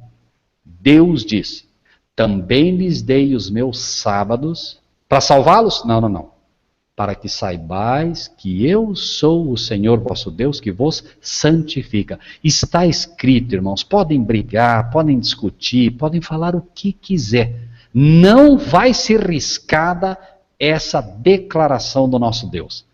Deus diz, também lhes dei os meus sábados para salvá-los? Não. Para que saibais que eu sou o Senhor vosso Deus que vos santifica. Está escrito, irmãos, podem brigar, podem discutir, podem falar o que quiser. Não vai ser riscada essa declaração do nosso Deus.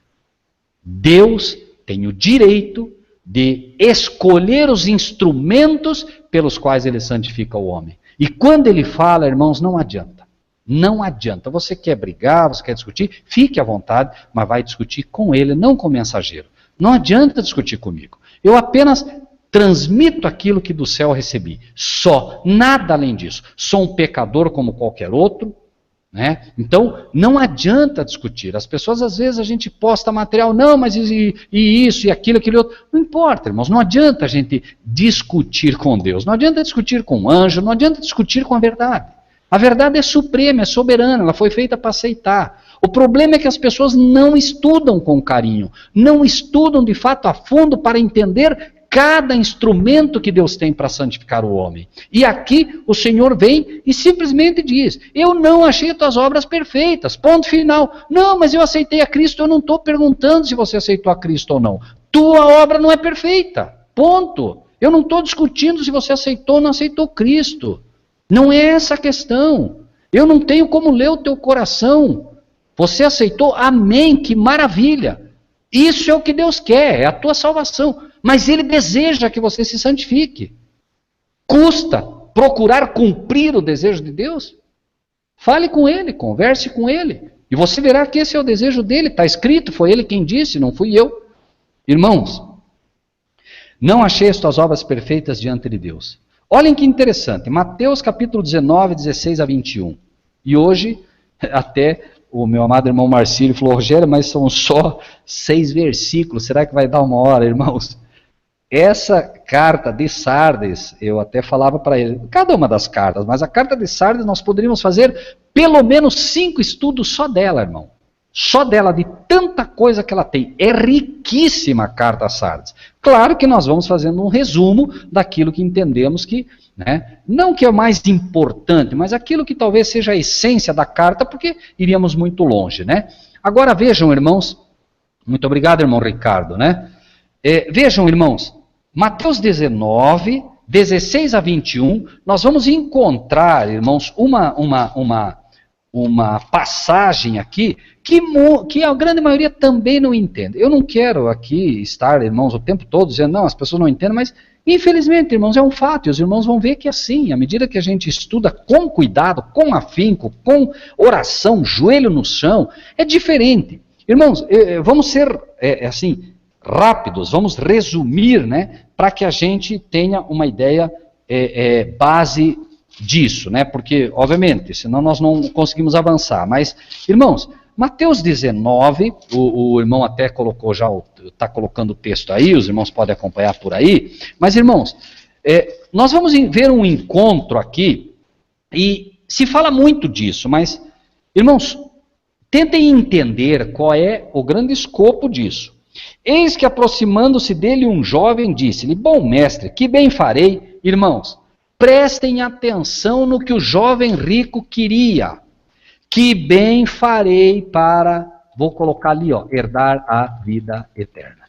Deus tem o direito de escolher os instrumentos pelos quais ele santifica o homem. E quando ele fala, irmãos, não adianta. Não adianta. Você quer brigar, você quer discutir, fique à vontade, mas vai discutir com ele, não com o mensageiro. Não adianta discutir comigo. Eu apenas transmito aquilo que do céu recebi. Só, nada além disso. Sou um pecador como qualquer outro, né? Então, não adianta discutir. As pessoas, às vezes, a gente posta material, não, mas e isso, e aquilo, aquele outro. Não importa, irmãos, não adianta a gente discutir com Deus. Não adianta discutir com o anjo, não adianta discutir com a verdade. A verdade é suprema, é soberana, ela foi feita para aceitar. O problema é que as pessoas não estudam com carinho, não estudam de fato a fundo para entender cada instrumento que Deus tem para santificar o homem. E aqui o Senhor vem e simplesmente diz, eu não achei as tuas obras perfeitas, ponto final. Não, mas eu aceitei a Cristo, eu não estou perguntando se você aceitou a Cristo ou não. Tua obra não é perfeita, ponto. Eu não estou discutindo se você aceitou ou não aceitou Cristo. Não é essa a questão. Eu não tenho como ler o teu coração. Você aceitou, amém, que maravilha. Isso é o que Deus quer, é a tua salvação. Mas Ele deseja que você se santifique. Custa procurar cumprir o desejo de Deus? Fale com Ele, converse com Ele. E você verá que esse é o desejo dEle, está escrito, foi Ele quem disse, não fui eu. Irmãos, não achei as tuas obras perfeitas diante de Deus. Olhem que interessante, Mateus capítulo 19, 16 a 21. E hoje, até o meu amado irmão Marcílio falou, Rogério, mas são só 6 versículos, será que vai dar uma hora, irmãos? Essa carta de Sardes, eu até falava para ele, cada uma das cartas, mas a carta de Sardes nós poderíamos fazer pelo menos 5 estudos só dela, irmão. Só dela, de tanta coisa que ela tem. É riquíssima a carta a Sardes. Claro que nós vamos fazendo um resumo daquilo que entendemos que, né, não que é o mais importante, mas aquilo que talvez seja a essência da carta, porque iríamos muito longe, né? Agora vejam, irmãos, muito obrigado, irmão Ricardo, né? Vejam, irmãos, Mateus 19, 16 a 21, nós vamos encontrar, irmãos, uma passagem aqui que a grande maioria também não entende. Eu não quero aqui estar, irmãos, o tempo todo dizendo, não, as pessoas não entendem, mas infelizmente, irmãos, é um fato, e os irmãos vão ver que é assim, à medida que a gente estuda com cuidado, com afinco, com oração, joelho no chão, é diferente. Irmãos, vamos ser, assim, rápidos, vamos resumir, né, para que a gente tenha uma ideia base disso, né? Porque, obviamente, senão nós não conseguimos avançar. Mas, irmãos, Mateus 19, o irmão até colocou já, está colocando o texto aí, os irmãos podem acompanhar por aí. Mas, irmãos, nós vamos ver um encontro aqui, e se fala muito disso, mas, irmãos, tentem entender qual é o grande escopo disso. Eis que, aproximando-se dele, um jovem disse-lhe: bom mestre, que bem farei? Irmãos, prestem atenção no que o jovem rico queria. Que bem farei para, vou colocar ali, herdar a vida eterna.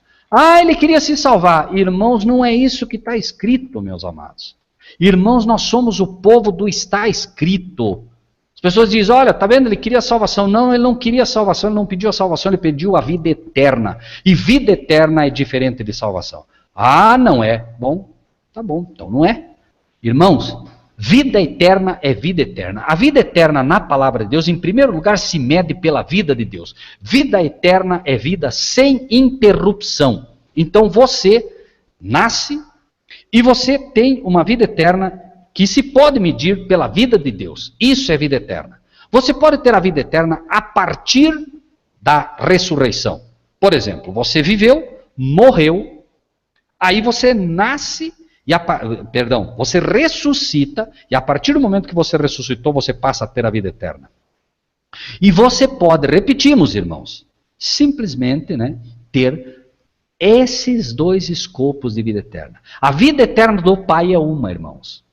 Ele queria se salvar. Irmãos, não é isso que está escrito, meus amados. Irmãos, nós somos o povo do está escrito. As pessoas dizem, olha, tá vendo, ele queria salvação. Não, ele não queria salvação, ele não pediu a salvação, ele pediu a vida eterna. E vida eterna é diferente de salvação. Não é. Bom, tá bom, então não é. Irmãos, vida eterna é vida eterna. A vida eterna na palavra de Deus, em primeiro lugar, se mede pela vida de Deus. Vida eterna é vida sem interrupção. Então você nasce e você tem uma vida eterna que se pode medir pela vida de Deus. Isso é vida eterna. Você pode ter a vida eterna a partir da ressurreição. Por exemplo, você viveu, morreu, aí você nasce, você ressuscita, e a partir do momento que você ressuscitou, você passa a ter a vida eterna. E você pode, repetimos, irmãos, simplesmente ter esses dois escopos de vida eterna. A vida eterna do Pai é uma, irmãos.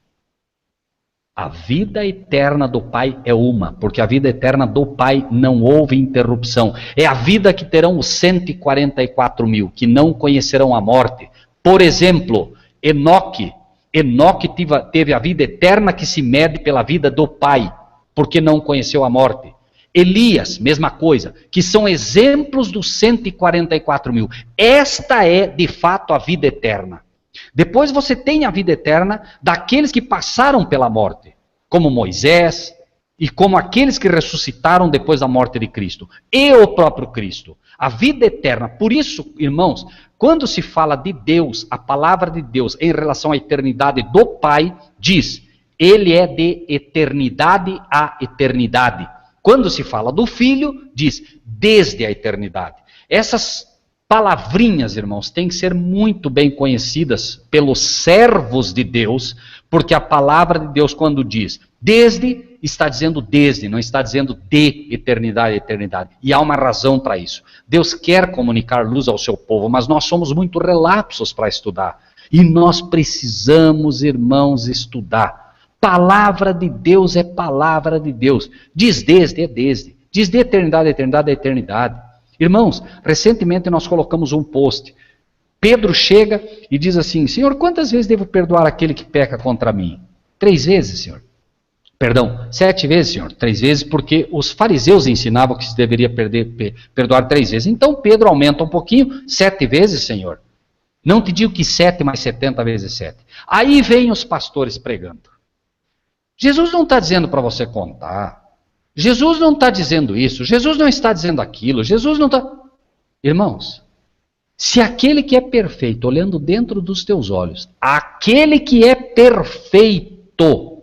A vida eterna do Pai é uma, porque a vida eterna do Pai não houve interrupção. É a vida que terão os 144 mil, que não conhecerão a morte. Por exemplo, Enoque teve a vida eterna que se mede pela vida do Pai, porque não conheceu a morte. Elias, mesma coisa, que são exemplos dos 144 mil. Esta é, de fato, a vida eterna. Depois você tem a vida eterna daqueles que passaram pela morte, como Moisés e como aqueles que ressuscitaram depois da morte de Cristo, e o próprio Cristo. A vida eterna. Por isso, irmãos, quando se fala de Deus, a palavra de Deus em relação à eternidade do Pai, diz, ele é de eternidade a eternidade. Quando se fala do Filho, diz, desde a eternidade. Essas palavrinhas, irmãos, têm que ser muito bem conhecidas pelos servos de Deus, porque a palavra de Deus, quando diz desde, está dizendo desde, não está dizendo de eternidade a eternidade. E há uma razão para isso. Deus quer comunicar luz ao seu povo, mas nós somos muito relapsos para estudar. E nós precisamos, irmãos, estudar. Palavra de Deus é palavra de Deus. Diz desde, é desde. Diz de eternidade a eternidade, é eternidade. Irmãos, recentemente nós colocamos um post. Pedro chega e diz assim, Senhor, quantas vezes devo perdoar aquele que peca contra mim? 3 vezes, Senhor. Perdão, 7 vezes, Senhor. 3 vezes, porque os fariseus ensinavam que se deveria perdoar 3 vezes. Então Pedro aumenta um pouquinho, 7 vezes, Senhor. Não te digo que 7 mais 70 vezes 7. Aí vem os pastores pregando. Jesus não está dizendo para você contar. Jesus não está dizendo isso, Jesus não está dizendo aquilo, Jesus não está... Irmãos, se aquele que é perfeito, olhando dentro dos teus olhos, aquele que é perfeito,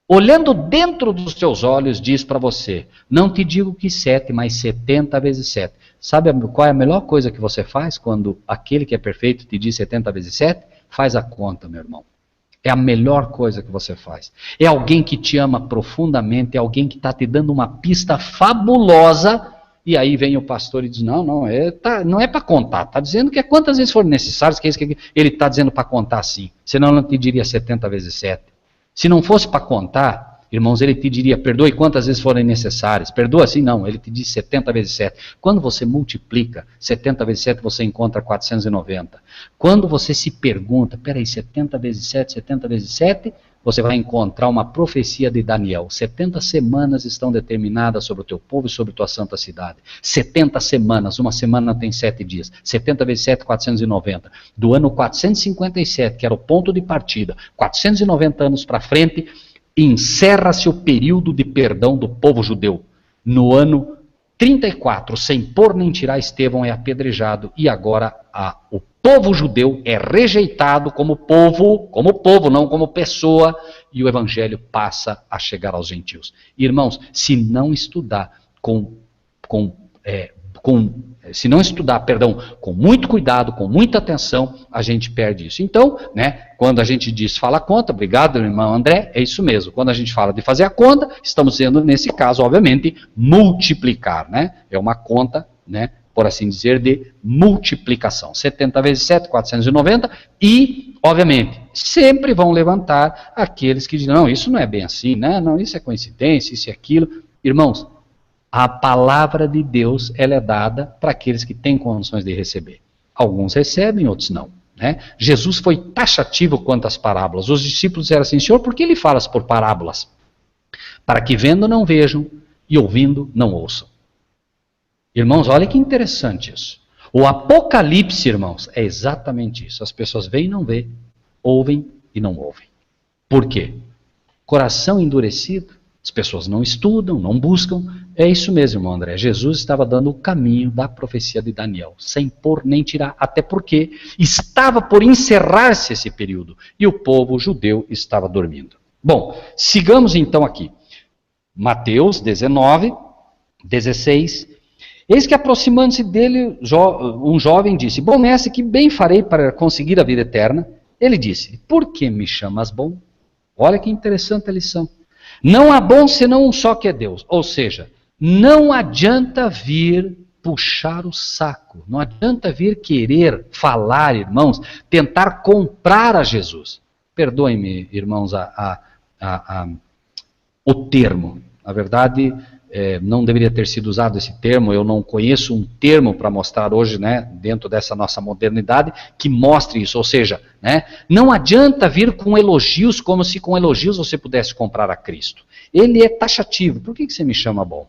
olhando dentro dos teus olhos, diz para você, não te digo que 7, mas 70 vezes 7. Sabe qual é a melhor coisa que você faz quando aquele que é perfeito te diz 70 vezes 7? Faz a conta, meu irmão. É a melhor coisa que você faz. É alguém que te ama profundamente, é alguém que está te dando uma pista fabulosa, e aí vem o pastor e diz, não é para contar, está dizendo que é quantas vezes forem necessárias, que é isso que ele está dizendo para contar sim, senão ele não te diria 70 vezes 7. Se não fosse para contar, irmãos, ele te diria, perdoe quantas vezes forem necessárias. Perdoa assim? Não, ele te diz 70 vezes 7. Quando você multiplica 70 vezes 7, você encontra 490. Quando você se pergunta, peraí, 70 vezes 7, 70 vezes 7, você vai encontrar uma profecia de Daniel. 70 semanas estão determinadas sobre o teu povo e sobre a tua santa cidade. 70 semanas, uma semana tem 7 dias. 70 vezes 7, 490. Do ano 457, que era o ponto de partida, 490 anos para frente, encerra-se o período de perdão do povo judeu. No ano 34, sem pôr nem tirar, Estevão é apedrejado e agora o povo judeu é rejeitado como povo, não como pessoa, e o evangelho passa a chegar aos gentios. Irmãos, se não estudar com se não estudar, com muito cuidado, com muita atenção, a gente perde isso. Então, quando a gente diz fala a conta, obrigado, irmão André, é isso mesmo. Quando a gente fala de fazer a conta, estamos dizendo, nesse caso, obviamente, multiplicar, É uma conta, por assim dizer, de multiplicação. 70 vezes 7, 490, e, obviamente, sempre vão levantar aqueles que dizem, não, isso não é bem assim, não, isso é coincidência, isso é aquilo. Irmãos, a palavra de Deus, ela é dada para aqueles que têm condições de receber. Alguns recebem, outros não. Jesus foi taxativo quanto às parábolas. Os discípulos disseram assim, Senhor, por que ele falas por parábolas? Para que vendo não vejam e ouvindo não ouçam. Irmãos, olha que interessante isso. O Apocalipse, irmãos, é exatamente isso. As pessoas veem e não veem, ouvem e não ouvem. Por quê? Coração endurecido, as pessoas não estudam, não buscam. É isso mesmo, irmão André. Jesus estava dando o caminho da profecia de Daniel, sem pôr nem tirar, até porque estava por encerrar-se esse período e o povo judeu estava dormindo. Bom, sigamos então aqui. Mateus 19, 16. Eis que aproximando-se dele, um jovem disse, bom mestre, que bem farei para conseguir a vida eterna? Ele disse, por que me chamas bom? Olha que interessante a lição. Não há bom senão um só que é Deus. Ou seja, não adianta vir puxar o saco. Não adianta vir querer falar, irmãos, tentar comprar a Jesus. Perdoem-me, irmãos, o termo. Na verdade, não deveria ter sido usado esse termo. Eu não conheço um termo para mostrar hoje, dentro dessa nossa modernidade, que mostre isso. Ou seja, não adianta vir com elogios, como se com elogios você pudesse comprar a Cristo. Ele é taxativo. Por que você me chama bom?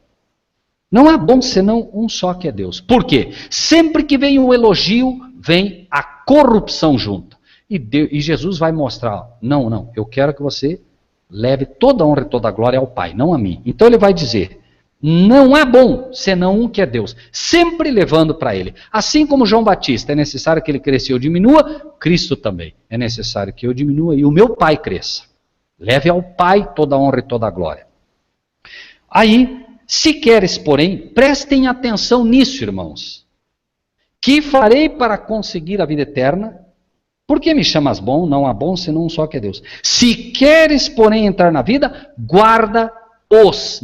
Não há bom senão um só que é Deus. Por quê? Sempre que vem um elogio, vem a corrupção junto. E Jesus vai mostrar, não, eu quero que você leve toda a honra e toda a glória ao Pai, não a mim. Então ele vai dizer, não há bom senão um que é Deus, sempre levando para ele. Assim como João Batista, é necessário que ele cresça e eu diminua, Cristo também. É necessário que eu diminua e o meu Pai cresça. Leve ao Pai toda a honra e toda a glória. Aí, se queres, porém, prestem atenção nisso, irmãos. Que farei para conseguir a vida eterna? Por que me chamas bom? Não há bom senão um só que é Deus. Se queres, porém, entrar na vida, guarda os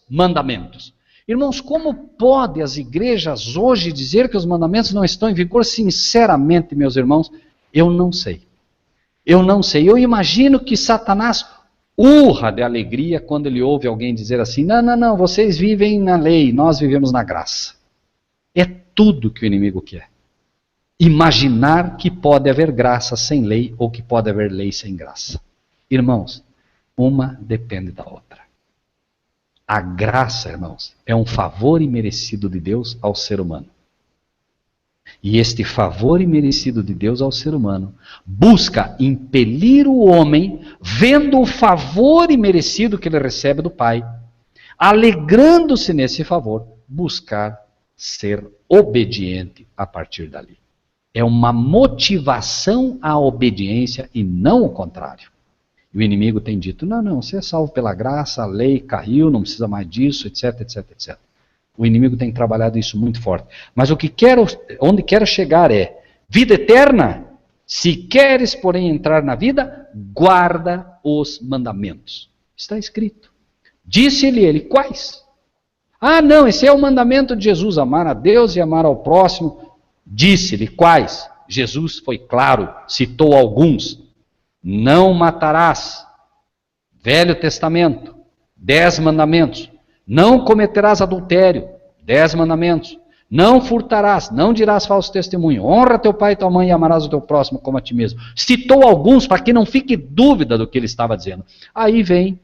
mandamentos. Irmãos, como pode as igrejas hoje dizer que os mandamentos não estão em vigor? Sinceramente, meus irmãos, eu não sei. Eu imagino que Satanás urra de alegria quando ele ouve alguém dizer assim, não, vocês vivem na lei, nós vivemos na graça. É tudo que o inimigo quer. Imaginar que pode haver graça sem lei ou que pode haver lei sem graça. Irmãos, uma depende da outra. A graça, irmãos, é um favor imerecido de Deus ao ser humano. E este favor imerecido de Deus ao ser humano busca impelir o homem, vendo o favor imerecido que ele recebe do Pai, alegrando-se nesse favor, buscar ser obediente a partir dali. É uma motivação à obediência e não o contrário. E o inimigo tem dito, não, você é salvo pela graça, a lei caiu, não precisa mais disso, etc, etc, etc. O inimigo tem trabalhado isso muito forte. Mas onde quero chegar é, vida eterna, se queres, porém, entrar na vida, guarda os mandamentos. Está escrito. Disse-lhe ele, quais? Não, esse é o mandamento de Jesus, amar a Deus e amar ao próximo. Disse-lhe, quais? Jesus foi claro, citou alguns. Não matarás. Velho Testamento, 10 mandamentos. Não cometerás adultério, 10 mandamentos. Não furtarás, não dirás falso testemunho. Honra teu pai e tua mãe e amarás o teu próximo como a ti mesmo. Citou alguns para que não fique dúvida do que ele estava dizendo. Aí vem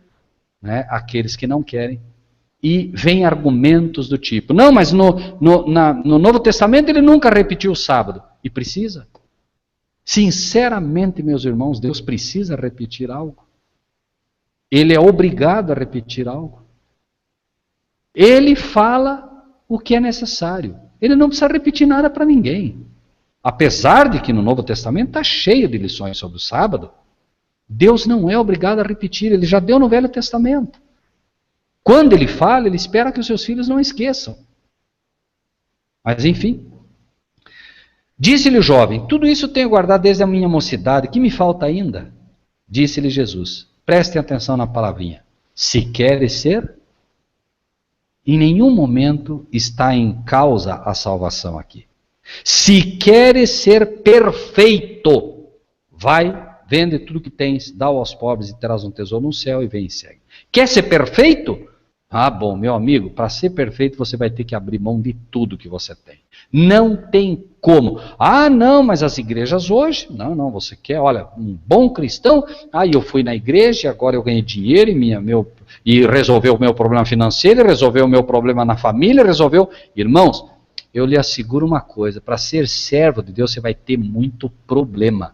aqueles que não querem. E vem argumentos do tipo, não, mas no Novo Testamento ele nunca repetiu o sábado. E precisa. Sinceramente, meus irmãos, Deus precisa repetir algo. Ele é obrigado a repetir algo. Ele fala o que é necessário. Ele não precisa repetir nada para ninguém. Apesar de que no Novo Testamento está cheio de lições sobre o sábado, Deus não é obrigado a repetir. Ele já deu no Velho Testamento. Quando ele fala, ele espera que os seus filhos não esqueçam. Mas enfim. Disse-lhe o jovem, tudo isso tenho guardado desde a minha mocidade, que me falta ainda? Disse-lhe Jesus, prestem atenção na palavrinha. Se queres ser, em nenhum momento está em causa a salvação aqui. Se queres ser perfeito, vai, vende tudo que tens, dá aos pobres e terás um tesouro no céu e vem e segue. Quer ser perfeito? Ah, bom, meu amigo, para ser perfeito você vai ter que abrir mão de tudo que você tem. Não tem como. Ah, não, mas as igrejas hoje... Não, você quer, olha, um bom cristão, eu fui na igreja, agora eu ganhei dinheiro e resolveu o meu problema financeiro, resolveu o meu problema na família, resolveu... Irmãos, eu lhe asseguro uma coisa, para ser servo de Deus você vai ter muito problema.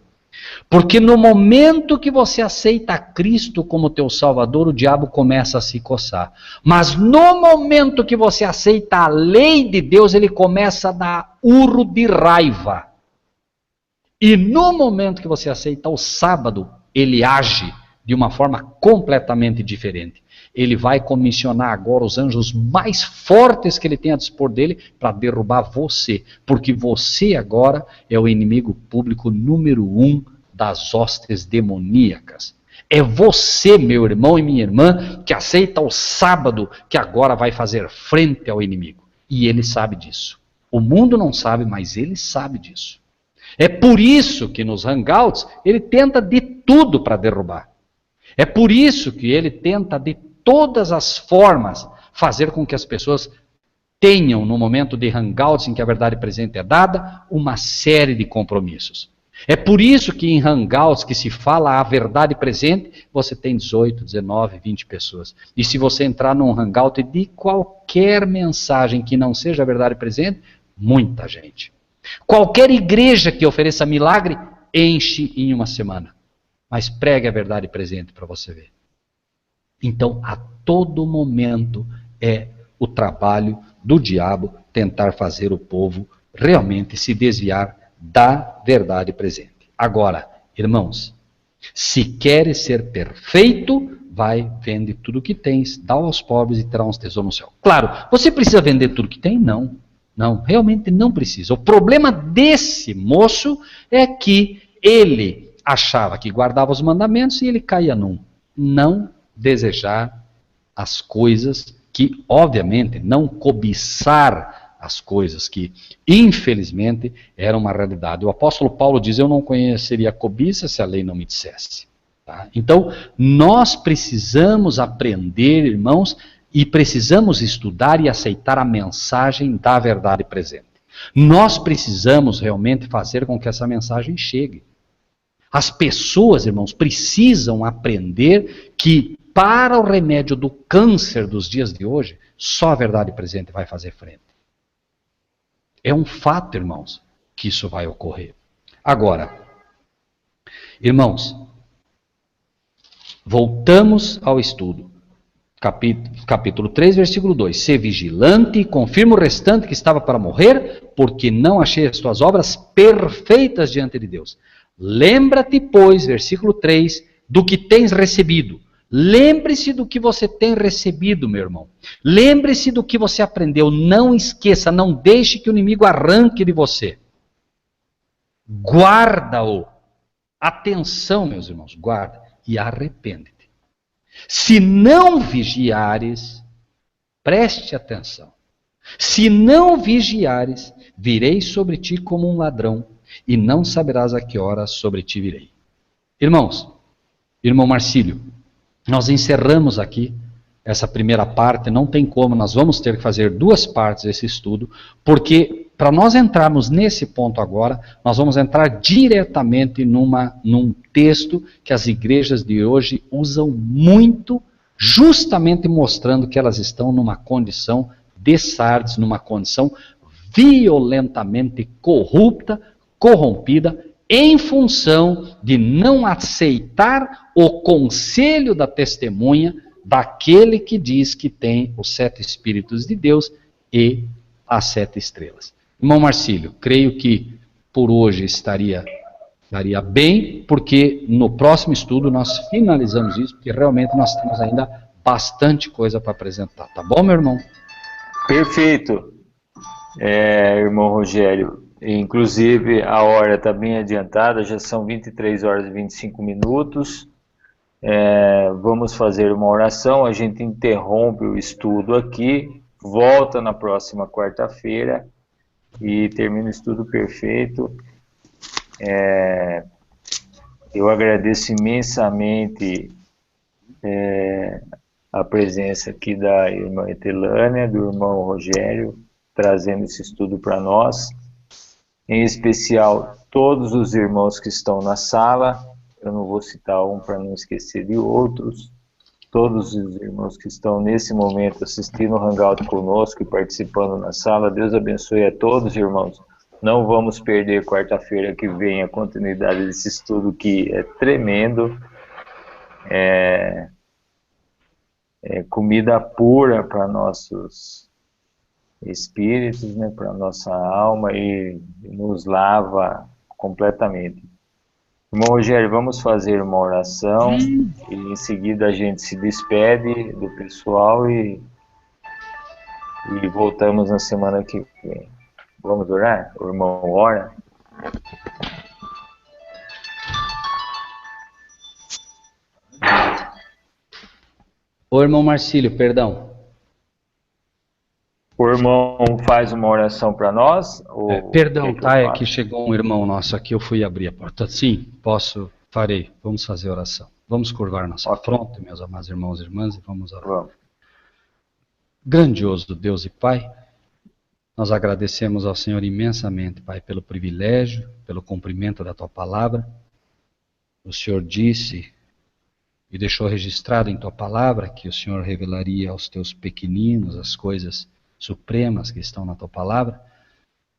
Porque no momento que você aceita Cristo como teu Salvador, o diabo começa a se coçar. Mas no momento que você aceita a lei de Deus, ele começa a dar urro de raiva. E no momento que você aceita o sábado, ele age de uma forma completamente diferente. Ele vai comissionar agora os anjos mais fortes que ele tem a dispor dele para derrubar você. Porque você agora é o inimigo público número 1 das hostes demoníacas. É você, meu irmão e minha irmã, que aceita o sábado, que agora vai fazer frente ao inimigo. E ele sabe disso. O mundo não sabe, mas ele sabe disso. É por isso que nos hangouts ele tenta de tudo para derrubar. É por isso que ele tenta de todas as formas fazer com que as pessoas tenham, no momento de hangouts em que a verdade presente é dada, uma série de compromissos. É por isso que em hangouts que se fala a verdade presente, você tem 18, 19, 20 pessoas. E se você entrar num hangout de qualquer mensagem que não seja a verdade presente, muita gente. Qualquer igreja que ofereça milagre, enche em uma semana. Mas pregue a verdade presente para você ver. Então, a todo momento é o trabalho do diabo tentar fazer o povo realmente se desviar da verdade presente. Agora, irmãos, se queres ser perfeito, vai, vende tudo que tens, dá aos pobres e terá uns tesouros no céu. Claro, você precisa vender tudo que tem? Não, realmente não precisa. O problema desse moço é que ele achava que guardava os mandamentos e ele caía num não desejar as coisas que, obviamente, não cobiçar as coisas que, infelizmente, eram uma realidade. O apóstolo Paulo diz, eu não conheceria a cobiça se a lei não me dissesse. Tá? Então, nós precisamos aprender, irmãos, e precisamos estudar e aceitar a mensagem da verdade presente. Nós precisamos realmente fazer com que essa mensagem chegue. As pessoas, irmãos, precisam aprender que para o remédio do câncer dos dias de hoje, só a verdade presente vai fazer frente. É um fato, irmãos, que isso vai ocorrer. Agora, irmãos, voltamos ao estudo. Capítulo 3, versículo 2. Sê vigilante e confirma o restante que estava para morrer, porque não achei as tuas obras perfeitas diante de Deus. Lembra-te, pois, versículo 3, do que tens recebido. Lembre-se do que você tem recebido, meu irmão. Lembre-se do que você aprendeu. Não esqueça, não deixe que o inimigo arranque de você. Guarda-o. Atenção, meus irmãos, guarda e arrepende-te. Se não vigiares, preste atenção. Se não vigiares, virei sobre ti como um ladrão, e não saberás a que hora sobre ti virei. Irmãos, irmão Marcílio, nós encerramos aqui essa primeira parte, não tem como, nós vamos ter que fazer 2 partes desse estudo, porque para nós entrarmos nesse ponto agora, nós vamos entrar diretamente num texto que as igrejas de hoje usam muito, justamente mostrando que elas estão numa condição de Sardes, numa condição violentamente corrupta, corrompida, em função de não aceitar o conselho da testemunha daquele que diz que tem os 7 Espíritos de Deus e as 7 estrelas. Irmão Marcílio, creio que por hoje estaria bem, porque no próximo estudo nós finalizamos isso, porque realmente nós temos ainda bastante coisa para apresentar. Tá bom, meu irmão? Perfeito, irmão Rogério. Inclusive, a hora está bem adiantada, já são 23 horas e 25 minutos. Vamos fazer uma oração, a gente interrompe o estudo aqui, volta na próxima quarta-feira e termina o estudo perfeito. Eu agradeço imensamente a presença aqui da irmã Etelânia, do irmão Rogério, trazendo esse estudo para nós. Em especial, todos os irmãos que estão na sala, eu não vou citar um para não esquecer de outros, todos os irmãos que estão nesse momento assistindo o Hangout conosco e participando na sala, Deus abençoe a todos, irmãos. Não vamos perder quarta-feira que vem a continuidade desse estudo que é tremendo, comida pura para nossos espíritos, né, para nossa alma e nos lava completamente. Irmão Rogério, vamos fazer uma oração e em seguida a gente se despede do pessoal e voltamos na semana que vem. Vamos orar? O irmão ora. Ô irmão Marcílio, perdão. O irmão faz uma oração para nós? Perdão, tá? É que chegou um irmão nosso aqui, eu fui abrir a porta. Sim, farei. Vamos fazer oração. Vamos curvar nossa fronte, meus amados irmãos e irmãs, e vamos orar. Vamos. Grandioso Deus e Pai, nós agradecemos ao Senhor imensamente, Pai, pelo privilégio, pelo cumprimento da Tua palavra. O Senhor disse e deixou registrado em Tua palavra que o Senhor revelaria aos Teus pequeninos as coisas supremas que estão na Tua palavra.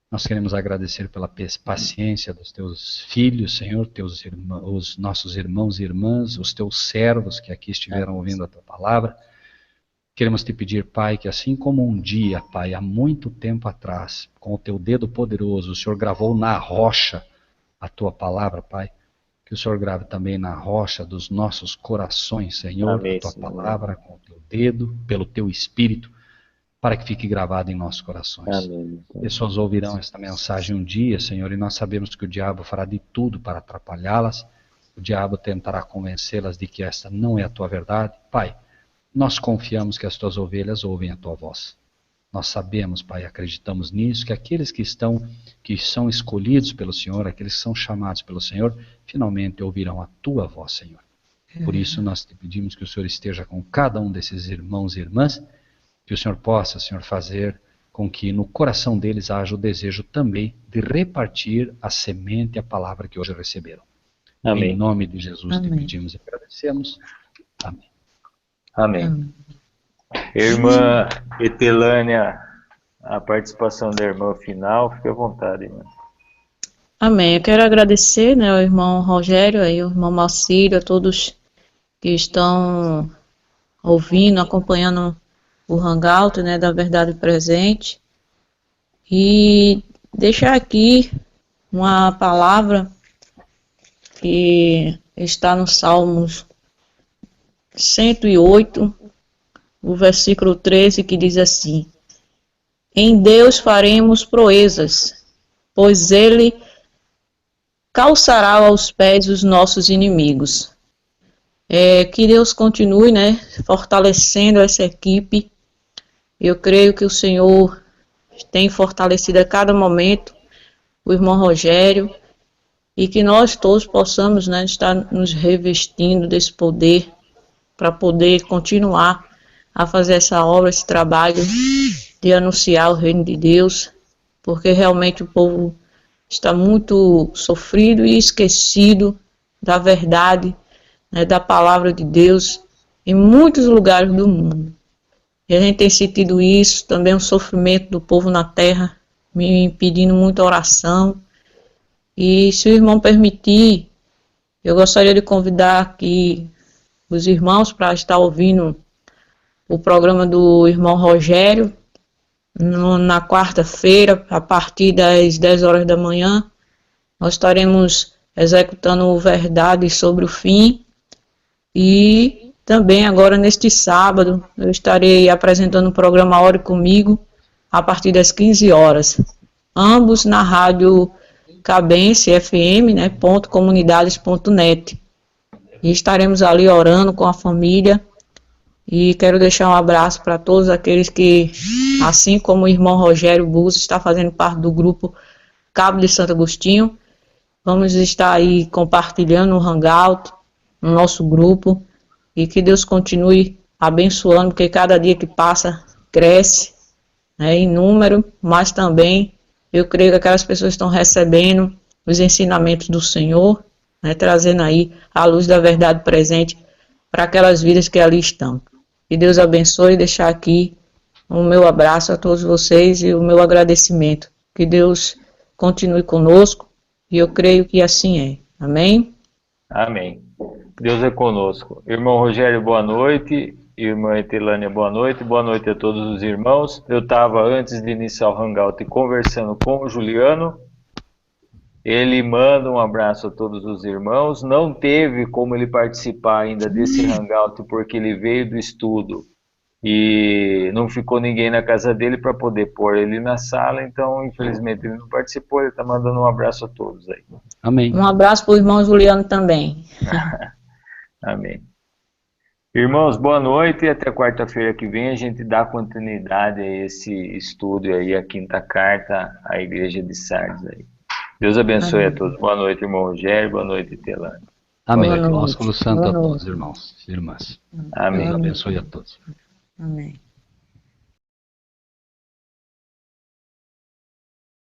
Nós queremos agradecer pela paciência dos Teus filhos, Senhor, os nossos irmãos e irmãs, os Teus servos que aqui estiveram ouvindo a Tua palavra. Queremos Te pedir, Pai, que assim como um dia, Pai, há muito tempo atrás, com o Teu dedo poderoso, o Senhor gravou na rocha a Tua palavra, Pai, que o Senhor grave também na rocha dos nossos corações, Senhor, Amém, a Tua Senhor. palavra com o Teu dedo, pelo Teu Espírito, para que fique gravado em nossos corações. Amém. Pessoas ouvirão esta mensagem um dia, Senhor, e nós sabemos que o diabo fará de tudo para atrapalhá-las, o diabo tentará convencê-las de que esta não é a Tua verdade. Pai, nós confiamos que as Tuas ovelhas ouvem a Tua voz. Nós sabemos, Pai, acreditamos nisso, que aqueles que são escolhidos pelo Senhor, aqueles que são chamados pelo Senhor, finalmente ouvirão a Tua voz, Senhor. Por isso nós Te pedimos que o Senhor esteja com cada um desses irmãos e irmãs, que o Senhor possa, Senhor, fazer com que no coração deles haja o desejo também de repartir a semente, a palavra que hoje receberam. Amém. Em nome de Jesus Amém. Te pedimos e agradecemos. Amém. Amém. Irmã Etelânia, a participação da irmã final, fique à vontade, irmã. Amém. Eu quero agradecer, né, ao irmão Rogério, aí, ao irmão Marcílio, a todos que estão ouvindo, acompanhando o Hangout, né, da Verdade Presente. E deixar aqui uma palavra que está no Salmos 108, o versículo 13, que diz assim: em Deus faremos proezas, pois Ele calçará aos pés os nossos inimigos. Que Deus continue, né, fortalecendo essa equipe. Eu creio que o Senhor tem fortalecido a cada momento o irmão Rogério, e que nós todos possamos, né, estar nos revestindo desse poder para poder continuar a fazer essa obra, esse trabalho de anunciar o reino de Deus, porque realmente o povo está muito sofrido e esquecido da verdade, né, da palavra de Deus em muitos lugares do mundo. E a gente tem sentido isso, também o sofrimento do povo na terra, me pedindo muita oração. E se o irmão permitir, eu gostaria de convidar aqui os irmãos para estar ouvindo o programa do irmão Rogério, na quarta-feira, a partir das 10 horas da manhã. Nós estaremos executando o Verdade sobre o Fim, e Também agora neste sábado eu estarei apresentando o programa Ore Comigo a partir das 15 horas. Ambos na rádio Cabense FM, né, .comunidades.net. E estaremos ali orando com a família. E quero deixar um abraço para todos aqueles que, assim como o irmão Rogério Bus está fazendo parte do grupo Cabo de Santo Agostinho, vamos estar aí compartilhando o Hangout no nosso grupo e que Deus continue abençoando, porque cada dia que passa cresce, né, em número, mas também eu creio que aquelas pessoas estão recebendo os ensinamentos do Senhor, né, trazendo aí a luz da verdade presente para aquelas vidas que ali estão. Que Deus abençoe e deixar aqui o meu abraço a todos vocês e o meu agradecimento. Que Deus continue conosco e eu creio que assim é. Amém? Amém. Deus é conosco. Irmão Rogério, boa noite. Irmã Etelânia, boa noite. Boa noite a todos os irmãos. Eu estava, antes de iniciar o Hangout, conversando com o Juliano. Ele manda um abraço a todos os irmãos. Não teve como ele participar ainda desse Hangout, porque ele veio do estudo e não ficou ninguém na casa dele para poder pôr ele na sala. Então, infelizmente, ele não participou. Ele está mandando um abraço a todos aí. Amém. Um abraço para o irmão Juliano também. Amém. Irmãos, boa noite e até quarta-feira que vem a gente dá continuidade a esse estudo aí, a quinta carta à Igreja de Sardes aí. Deus abençoe a todos. Boa noite, irmão Rogério. Boa noite, Telane. Amém. Boa noite. Ósculo Santo Boa a todos, noite. irmãos e irmãs. Amém. Deus abençoe a todos. Amém.